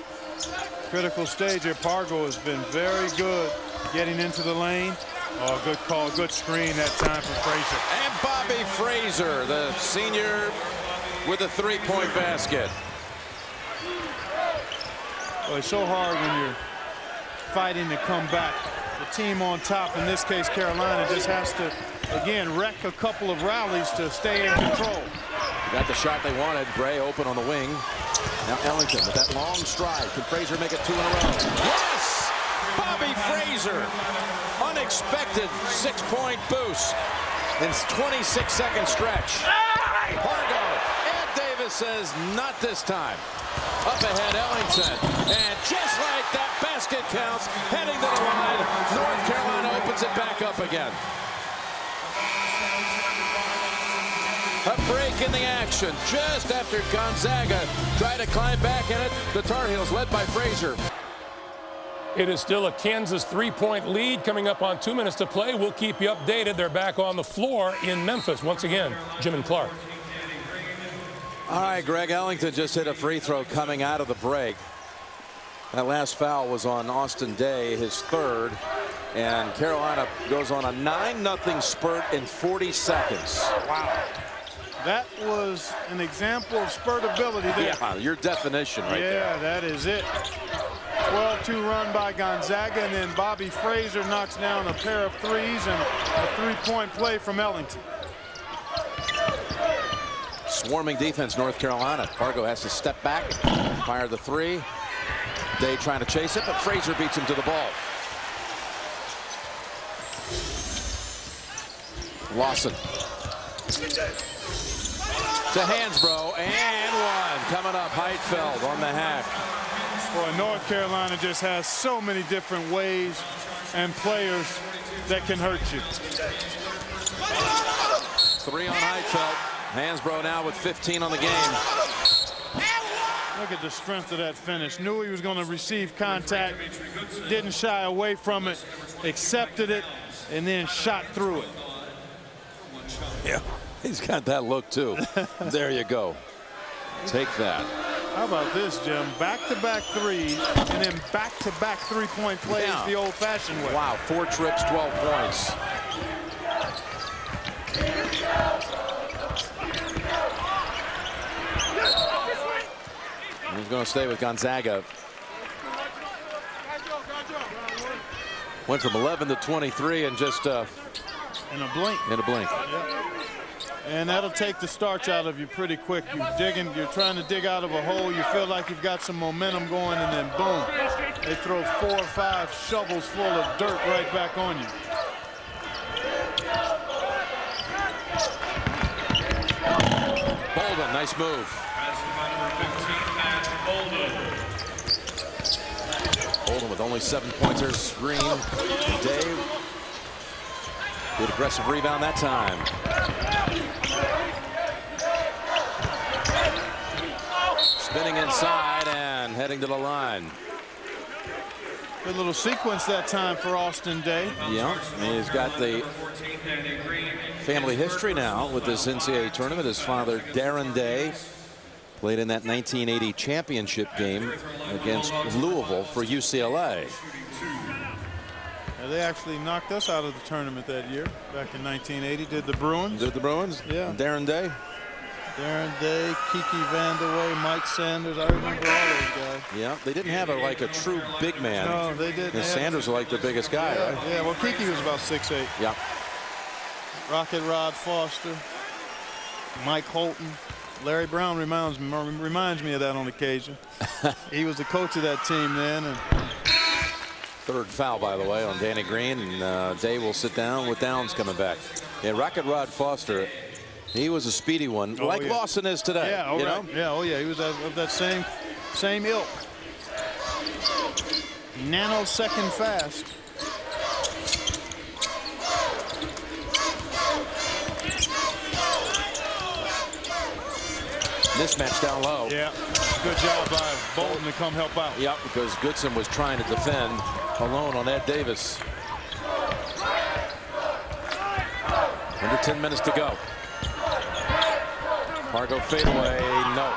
critical stage here. Pargo has been very good getting into the lane. Oh, good call, good screen that time for Frazier. And Bobby Frazier, the senior, with a 3-point basket. Well, it's so hard when you're fighting to come back. The team on top, in this case Carolina, just has to again wreck a couple of rallies to stay in control. Got the shot they wanted. Gray open on the wing. Now Ellington with that long stride. Can Frazier make it 2 in a row? Yes! Bobby Frazier. Unexpected 6-point boost in 26-second stretch. Pargo. Ed Davis says not this time. Up ahead Ellington. And just like that, basket counts. Heading to the line. North Carolina opens it back up again. A break in the action just after Gonzaga tried to climb back in it. The Tar Heels led by Frazier. It is still a Kansas 3-point lead coming up on 2 minutes to play. We'll keep you updated. They're back on the floor in Memphis. Once again, Jim and Clark. All right, Greg Ellington just hit a free throw coming out of the break. That last foul was on Austin Day, his 3rd. And Carolina goes on a 9-0 spurt in 40 seconds. Wow. That was an example of spurt ability there. Yeah, your definition right there. Yeah, that is it. 12-2 run by Gonzaga, and then Bobby Frazier knocks down a pair of threes and a 3-point play from Ellington. Swarming defense, North Carolina. Pargo has to step back, fire the 3. Day trying to chase it, but Frazier beats him to the ball. Lawson. To Hansbrough, and 1. Coming up, Heitfeld on the hack. Boy, North Carolina just has so many different ways and players that can hurt you. 3 on Heitfeld. Hansbrough now with 15 on the game. Look at the strength of that finish. Knew he was going to receive contact, didn't shy away from it, accepted it, and then shot through it. Yeah, he's got that look too. There you go. Take that. How about this, Jim? Back-to-back threes, and then back-to-back 3-point plays the old-fashioned way. Wow, 4 trips, 12 points. He's going to stay with Gonzaga. Went from 11 to 23 and just in a blink. In a blink. Yep. And that'll take the starch out of you pretty quick. You're trying to dig out of a hole. You feel like you've got some momentum going, and then boom, they throw 4 or 5 shovels full of dirt right back on you. Bolden, nice move. Oldham with only 7 points. There's Green. Day. Good aggressive rebound that time. Spinning inside and heading to the line. Good little sequence that time for Austin Day. Yeah, he's got the family history now with this NCAA tournament. His father, Darren Day, played in that 1980 championship game against Louisville for UCLA. They actually knocked us out of the tournament that year, back in 1980. Did the Bruins? Did the Bruins? Yeah. Darren Day. Darren Day, Kiki Vandeweghe, Mike Sanders. I remember all those guys. Yeah, they didn't have a true big man. No, they didn't. And Sanders was like the biggest guy, yeah, right? Yeah, well, Kiki was about 6'8". Yeah. Rocket Rod Foster, Mike Holton. Larry Brown reminds me of that on occasion. He was the coach of that team then. And third foul, by the way, on Danny Green, and Day will sit down with Downs coming back. Yeah, Rocket Rod Foster, he was a speedy one, like yeah. Lawson is today. Yeah, you right. know? Yeah, oh yeah, he was of that same ilk. Nanosecond fast. Mismatch down low. Yeah, good job by Bolton to come help out. Yep, because Goodson was trying to defend alone on Ed Davis. Under 10 minutes to go. Fargo fadeaway, no.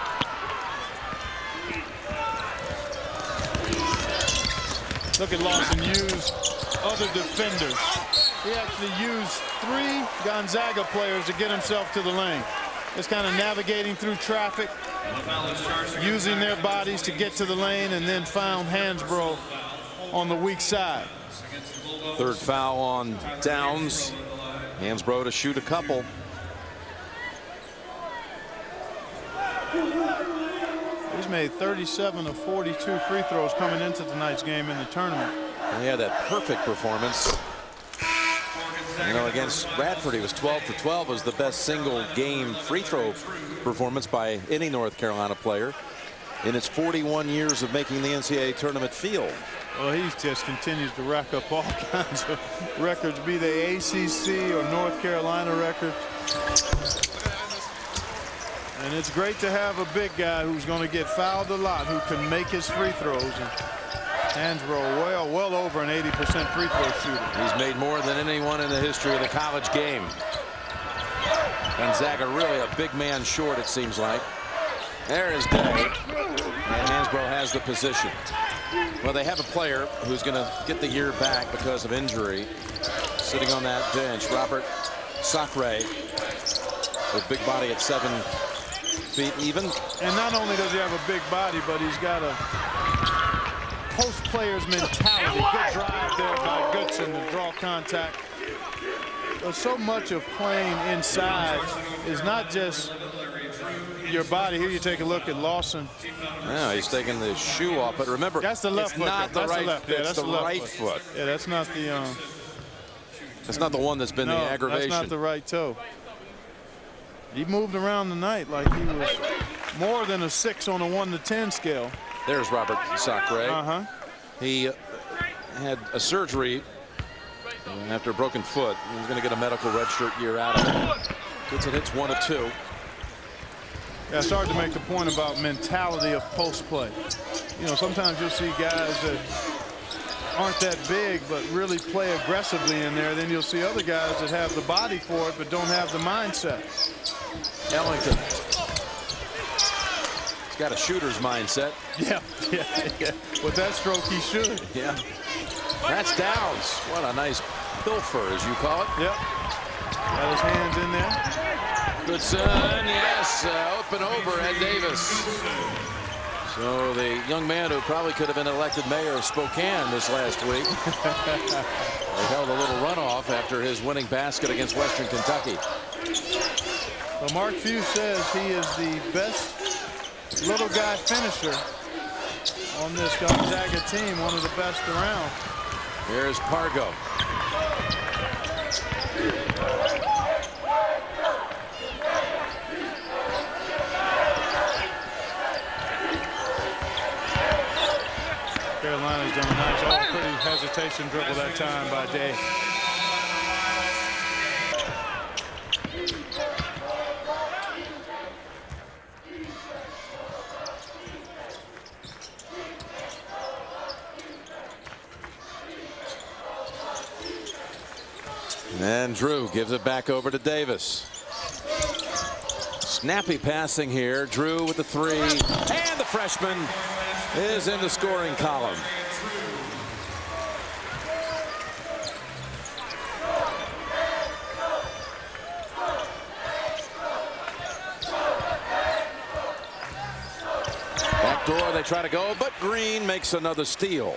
Look at Lawson use other defenders. He actually used 3 Gonzaga players to get himself to the lane. Just kind of navigating through traffic, using their bodies to get to the lane, and then found Hansbrough on the weak side. Third foul on Downs. Hansbrough to shoot a couple. He's made 37 of 42 free throws coming into tonight's game in the tournament. He had that perfect performance. You know, against Radford, he was 12 for 12, was the best single game free throw performance by any North Carolina player in its 41 years of making the NCAA tournament field. Well, he just continues to rack up all kinds of records, be they ACC or North Carolina records. And it's great to have a big guy who's going to get fouled a lot, who can make his free throws. And Hansbrough well over an 80% free throw shooter. He's made more than anyone in the history of the college game. Gonzaga really a big man short, it seems like. There is Day. And Hansbrough has the position. Well, they have a player who's going to get the year back because of injury. Sitting on that bench, Robert Sacre, with big body at 7 feet even. And not only does he have a big body, but he's got a post player's mentality. Good drive there by Goodson to draw contact. But so much of playing inside is not just your body. Here you take a look at Lawson. Yeah, he's taking the shoe off, but remember, that's the left foot. Not the right. That's the right foot. Yeah, that's not the. That's not the one that's been the aggravation. That's not the right toe. He moved around tonight like he was more than a 6 on a 1 to 10 scale. There's Robert Sacre. He had a surgery after a broken foot. He's going to get a medical redshirt year out of it. Goodson hits 1 of 2. Yeah, it's hard to make the point about mentality of post play. You know, sometimes you'll see guys that aren't that big but really play aggressively in there. Then you'll see other guys that have the body for it but don't have the mindset. Ellington. He's got a shooter's mindset. Yeah. With that stroke, he should. Yeah. That's Downs. What a nice pilfer, as you call it. Yep. Got his hands in there. Goodson, yes, up and over Ed Davis. So the young man who probably could have been elected mayor of Spokane this last week. They held a little runoff after his winning basket against Western Kentucky. Well, Mark Few says he is the best little guy finisher on this Gonzaga team, one of the best around. Here's Pargo. Carolina's done a nice, pretty hesitation dribble that time by Day. And Drew gives it back over to Davis. Snappy passing here. Drew with the three. And the freshman is in the scoring column. Back door, they try to go, but Green makes another steal.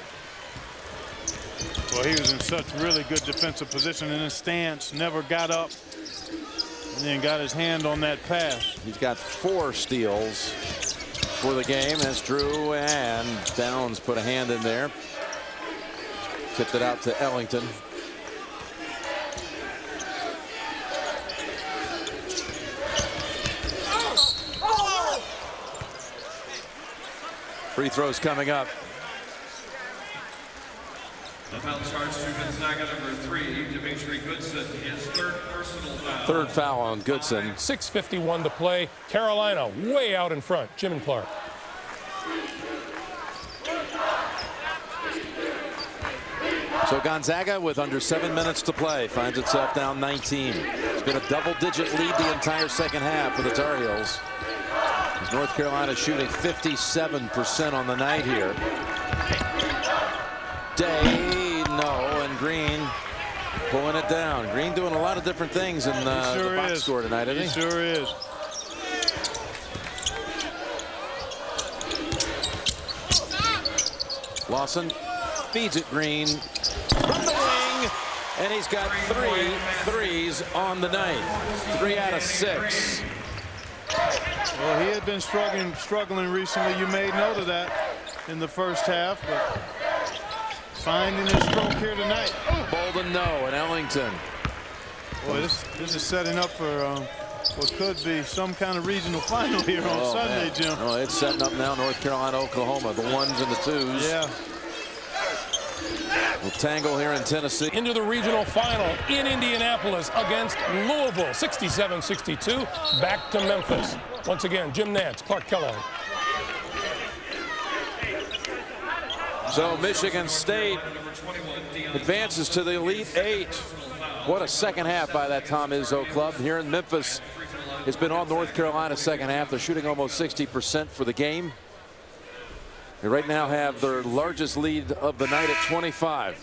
Well, he was in such really good defensive position in his stance, never got up, and then got his hand on that pass. He's got 4 steals for the game as Drew and Downs put a hand in there. Tipped it out to Ellington. Free throws coming up. The foul charge to Gonzaga number 3, Dimitri Goodson, his 3rd personal foul. 3rd foul on Goodson. 6:51 to play. Carolina way out in front. Jim and Clark. So Gonzaga, with under 7 minutes to play, finds itself down 19. It's been a double-digit lead the entire second half for the Tar Heels. As North Carolina shooting 57% on the night here. Day, no, and Green pulling it down. Green doing a lot of different things in the box score tonight, isn't he? He sure is. Lawson feeds it Green from the wing, and he's got 3 threes on the night. 3 out of 6. Well, he had been struggling recently. You made note of that in the first half, but finding his stroke here tonight. Bolden, no, and Ellington. Boy, this is setting up for what could be some kind of regional final here on Sunday, man. Jim. Oh, it's setting up now. North Carolina, Oklahoma, the 1s and the 2s. Yeah. We'll tangle here in Tennessee. Into the regional final in Indianapolis against Louisville. 67-62. Back to Memphis. Once again, Jim Nance, Clark Kellogg. So Michigan State advances to the Elite 8. What a second half by that Tom Izzo club here in Memphis. It's been on North Carolina's second half. They're shooting almost 60% for the game. They right now have their largest lead of the night at 25.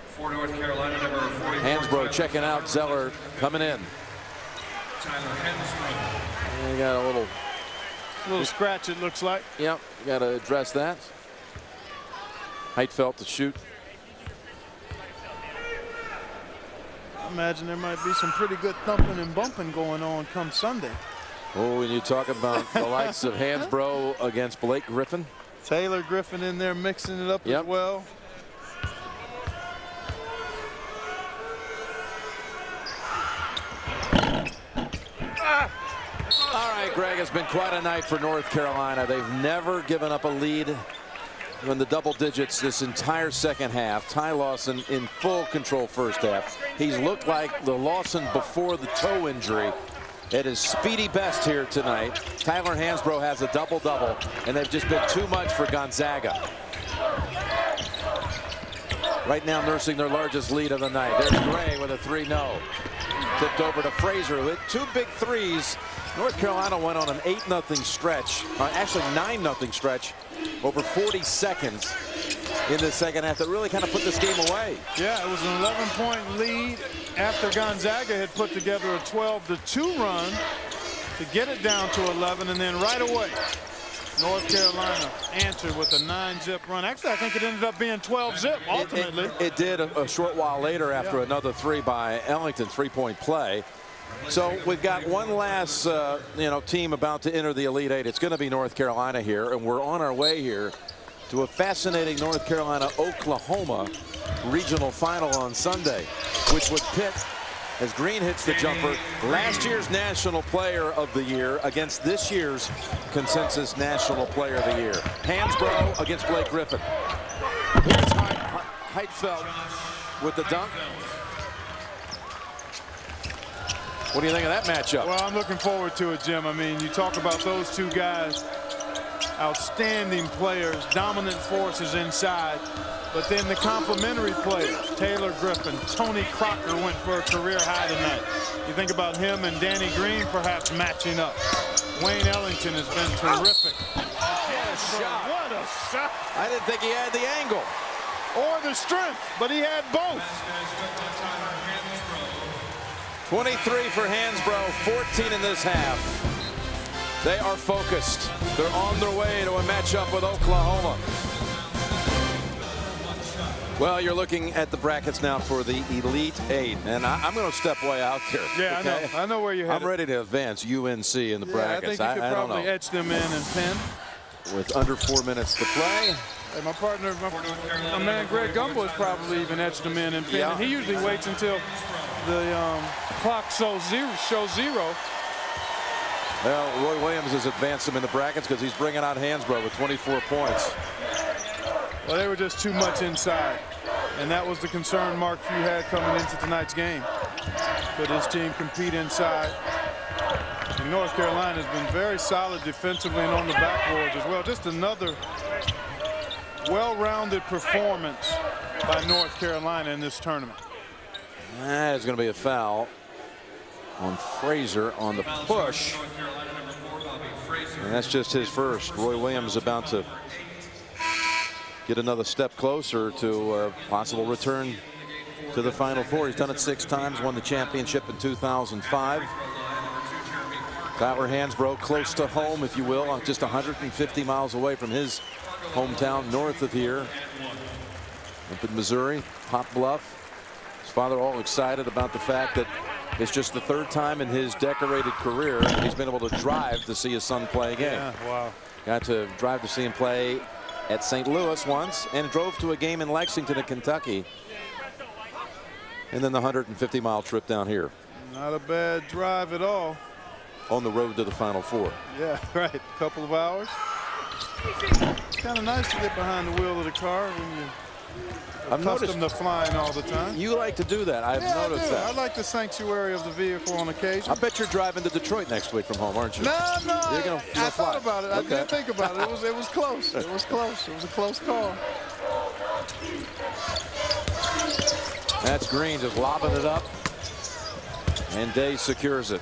For North Carolina, number 44. Hansbrough checking out. Zeller coming in. Tyler Hansbrough. They got a little scratch, it looks like. Yep, got to address that. Heitfeld to shoot. I imagine there might be some pretty good thumping and bumping going on come Sunday. Oh, and you talk about the likes of Hansbrough against Blake Griffin. Taylor Griffin in there mixing it up as well. All right, Greg, it's been quite a night for North Carolina. They've never given up a lead in the double digits this entire second half. Ty Lawson in full control first half. He's looked like the Lawson before the toe injury at his speedy best here tonight. Tyler Hansbrough has a double-double, and they've just been too much for Gonzaga. Right now nursing their largest lead of the night. There's Gray with a 3-no. Tipped over to Frazier who hit 2 big threes. North Carolina went on an 8-0 stretch, actually 9-0 stretch over 40 seconds in the second half that really kind of put this game away. Yeah, it was an 11-point lead after Gonzaga had put together a 12-2 run to get it down to 11, and then right away North Carolina answered with a 9-zip run. Actually, I think it ended up being 12-zip ultimately. It did a short while later after another 3 by Ellington, 3-point play. So we've got one last team about to enter the Elite 8. It's going to be North Carolina here, and we're on our way here to a fascinating North Carolina-Oklahoma regional final on Sunday, which would pit as Green hits the jumper. Last year's National Player of the Year against this year's consensus National Player of the Year. Hansbrough against Blake Griffin. Here's Heitfeld with the dunk. What do you think of that matchup? Well, I'm looking forward to it, Jim. I mean, you talk about those two guys, outstanding players, dominant forces inside. But then the complementary players, Taylor Griffin, Tony Crocker went for a career high tonight. You think about him and Danny Green perhaps matching up. Wayne Ellington has been terrific. What a shot. What a shot. I didn't think he had the angle. Or the strength, but he had both. 23 for Hansbrough, 14 in this half. They are focused. They're on their way to a matchup with Oklahoma. Well, you're looking at the brackets now for the Elite Eight, and I'm going to step way out here. Yeah, okay? I know where you're headed. I'm ready to advance UNC in the brackets. I think you could probably etch them in and pin. With under 4 minutes to play. Hey, my partner, my man Greg Gumbel has probably even etched them in and pin. Yeah. And he usually waits until the clock shows zero. Well, Roy Williams has advanced him in the brackets because he's bringing out Hansbrough with 24 points. Well, they were just too much inside. And that was the concern Mark Few had coming into tonight's game. Could his team compete inside? And North Carolina has been very solid defensively and on the backboards as well. Just another well-rounded performance by North Carolina in this tournament. That is going to be a foul on Frazier on the push. And that's just his first. Roy Williams about to get another step closer to a possible return to the Final Four. He's done it 6 times, won the championship in 2005. Tyler Hansbrough close to home, if you will, just 150 miles away from his hometown north of here. Up in Missouri, Pop Bluff. His father all excited about the fact that it's just the 3rd time in his decorated career that he's been able to drive to see his son play a game. Yeah, wow. Got to drive to see him play at St. Louis once and drove to a game in Lexington, Kentucky. And then the 150-mile trip down here. Not a bad drive at all. On the road to the Final Four. Yeah, right. A couple of hours. It's kind of nice to get behind the wheel of the car when you're accustomed to flying all the time. You like to do that. I've noticed that. I like the sanctuary of the vehicle on occasion. I bet you're driving to Detroit next week from home, aren't you? No. You're gonna I fly. thought about it. Okay. I did think about it. It was close. It was close. It was a close call. That's Green just lobbing it up. And Day secures it.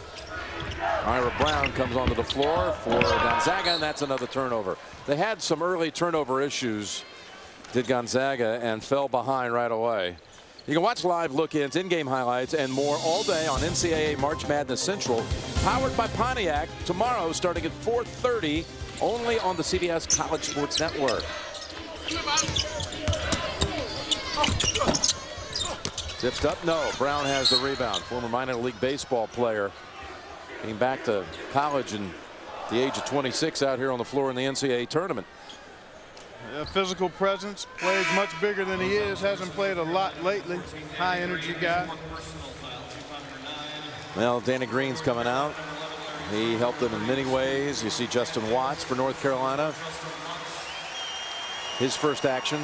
Ira Brown comes onto the floor for Gonzaga, and that's another turnover. They had some early turnover issues, did Gonzaga, and fell behind right away. You can watch live look-ins, in-game highlights, and more all day on NCAA March Madness Central, powered by Pontiac, tomorrow starting at 4:30, only on the CBS College Sports Network. Tipped up, no. Brown has the rebound. Former minor league baseball player. Came back to college and the age of 26 out here on the floor in the NCAA tournament. Yeah, physical presence, plays much bigger than he is, hasn't played a lot lately. High energy guy. Well, Danny Green's coming out. He helped them in many ways. You see Justin Watts for North Carolina. His first action.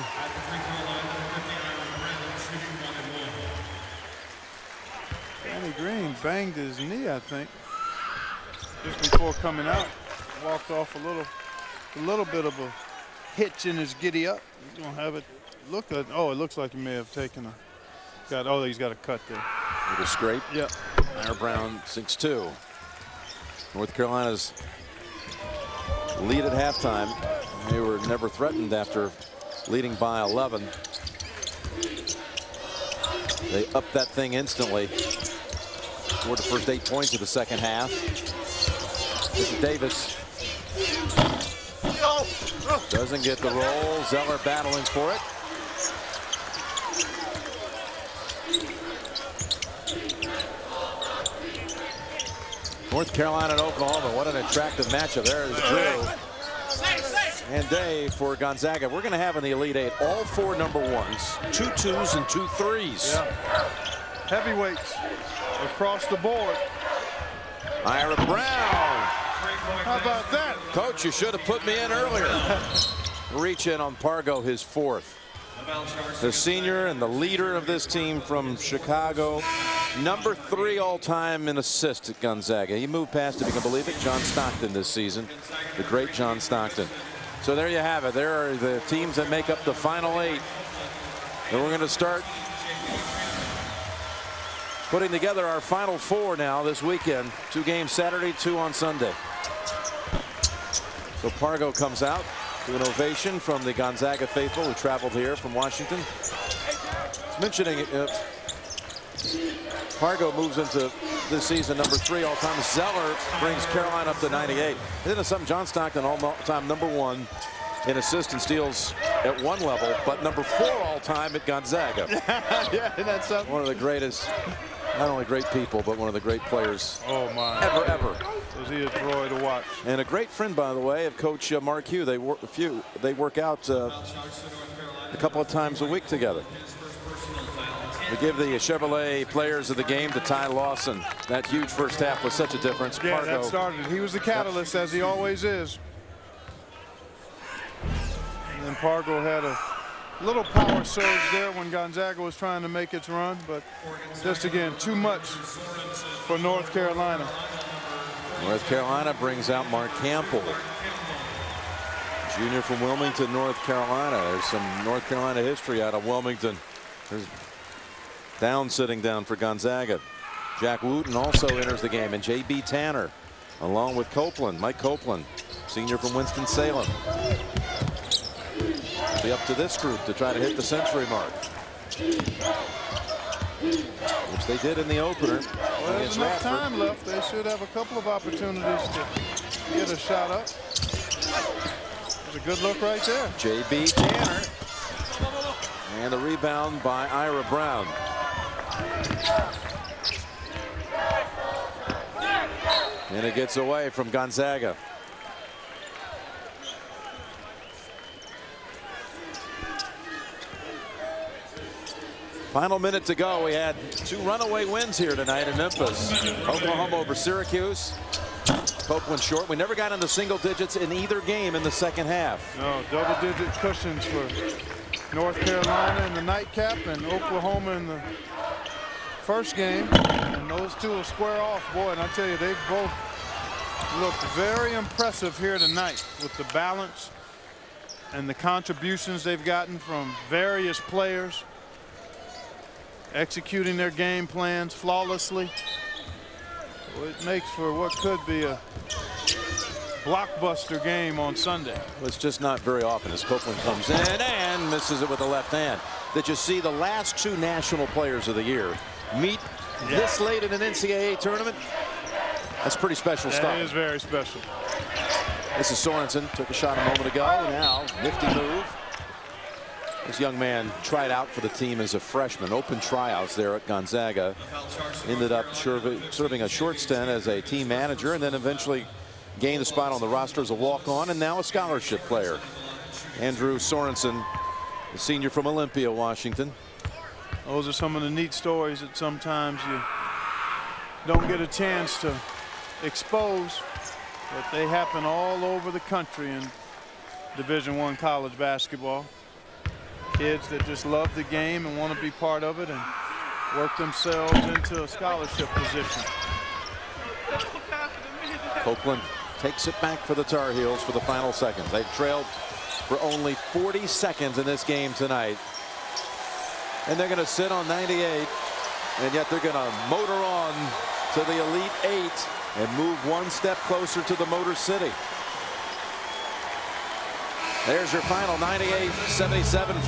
Danny Green banged his knee, I think, just before coming out. Walked off a little bit of a hitch in his giddy up. He's gonna have it look at. Oh, it looks like he may have taken a. He's got a cut there. With a scrape. Yep. Ira Brown sinks 2. North Carolina's lead at halftime. They were never threatened after leading by 11. They upped that thing instantly. Scored the first 8 points of the second half. This is Davis. Doesn't get the roll. Zeller battling for it. North Carolina and Oklahoma. What an attractive matchup. There is Drew. And Day for Gonzaga. We're going to have in the Elite Eight all 4 number 1s, 2 2s, and 2 3s. Yeah. Heavyweights. across the board. Ira Brown. How about that? Coach, you should have put me in earlier. Reach in on Pargo, his fourth. The senior and the leader of this team from Chicago. Number 3 all-time in assists at Gonzaga. He moved past, if you can believe it, John Stockton this season. The great John Stockton. So there you have it. There are the teams that make up the final 8. And we're going to start putting together our final 4 now this weekend. 2 games Saturday, 2 on Sunday. So Pargo comes out to an ovation from the Gonzaga faithful who traveled here from Washington. Mentioning Pargo moves into this season number 3 all-time. Zeller brings Carolina up to 98. Isn't it something? John Stockton all-time number 1 in assists and steals at one level, but number 4 all-time at Gonzaga. Yeah, that's something. One of the greatest, not only great people, but one of the great players ever. Was he a joy to watch? And a great friend, by the way, of Coach Mark Hugh. They work out a couple of times a week together. We give the Chevrolet players of the game to Ty Lawson. That huge first half was such a difference. Yeah, Pargo, that started. He was the catalyst, as he always is. And then Pargo had a little power surge there when Gonzaga was trying to make its run, but just again, too much for North Carolina. North Carolina brings out Mark Campbell, junior from Wilmington, North Carolina. There's some North Carolina history out of Wilmington. There's Down sitting down for Gonzaga. Jack Wooten also enters the game, and J.B. Tanner along with Copeland, Mike Copeland, senior from Winston-Salem. Be up to this group to try to hit the century mark, which they did in the opener. Well, there's enough time left. They should have a couple of opportunities to get a shot up. There's a good look right there. J.B. Tanner. And the rebound by Ira Brown. And it gets away from Gonzaga. Final minute to go. We had 2 runaway wins here tonight in Memphis. Oklahoma over Syracuse. Copeland short. We never got into single digits in either game in the second half. No, double-digit cushions for North Carolina in the nightcap and Oklahoma in the first game. And those two will square off. Boy, and I tell you, they've both looked very impressive here tonight with the balance and the contributions they've gotten from various players, executing their game plans flawlessly. Well, it makes for what could be a blockbuster game on Sunday. Well, it's just not very often as Copeland comes in and misses it with the left hand that you see the last 2 national players of the year meet this late in an NCAA tournament. That's pretty special stuff. That is very special. This is Sorensen. Took a shot a moment ago. Now, nifty move. This young man tried out for the team as a freshman. Open tryouts there at Gonzaga. Ended up serving a short stint as a team manager and then eventually gained a spot on the roster as a walk-on and now a scholarship player. Andrew Sorensen, a senior from Olympia, Washington. Those are some of the neat stories that sometimes you don't get a chance to expose, but they happen all over the country in Division I college basketball. Kids that just love the game and want to be part of it and work themselves into a scholarship position. Copeland takes it back for the Tar Heels for the final seconds. They've trailed for only 40 seconds in this game tonight. And they're going to sit on 98, and yet they're going to motor on to the Elite 8 and move one step closer to the Motor City. There's your final 98-77.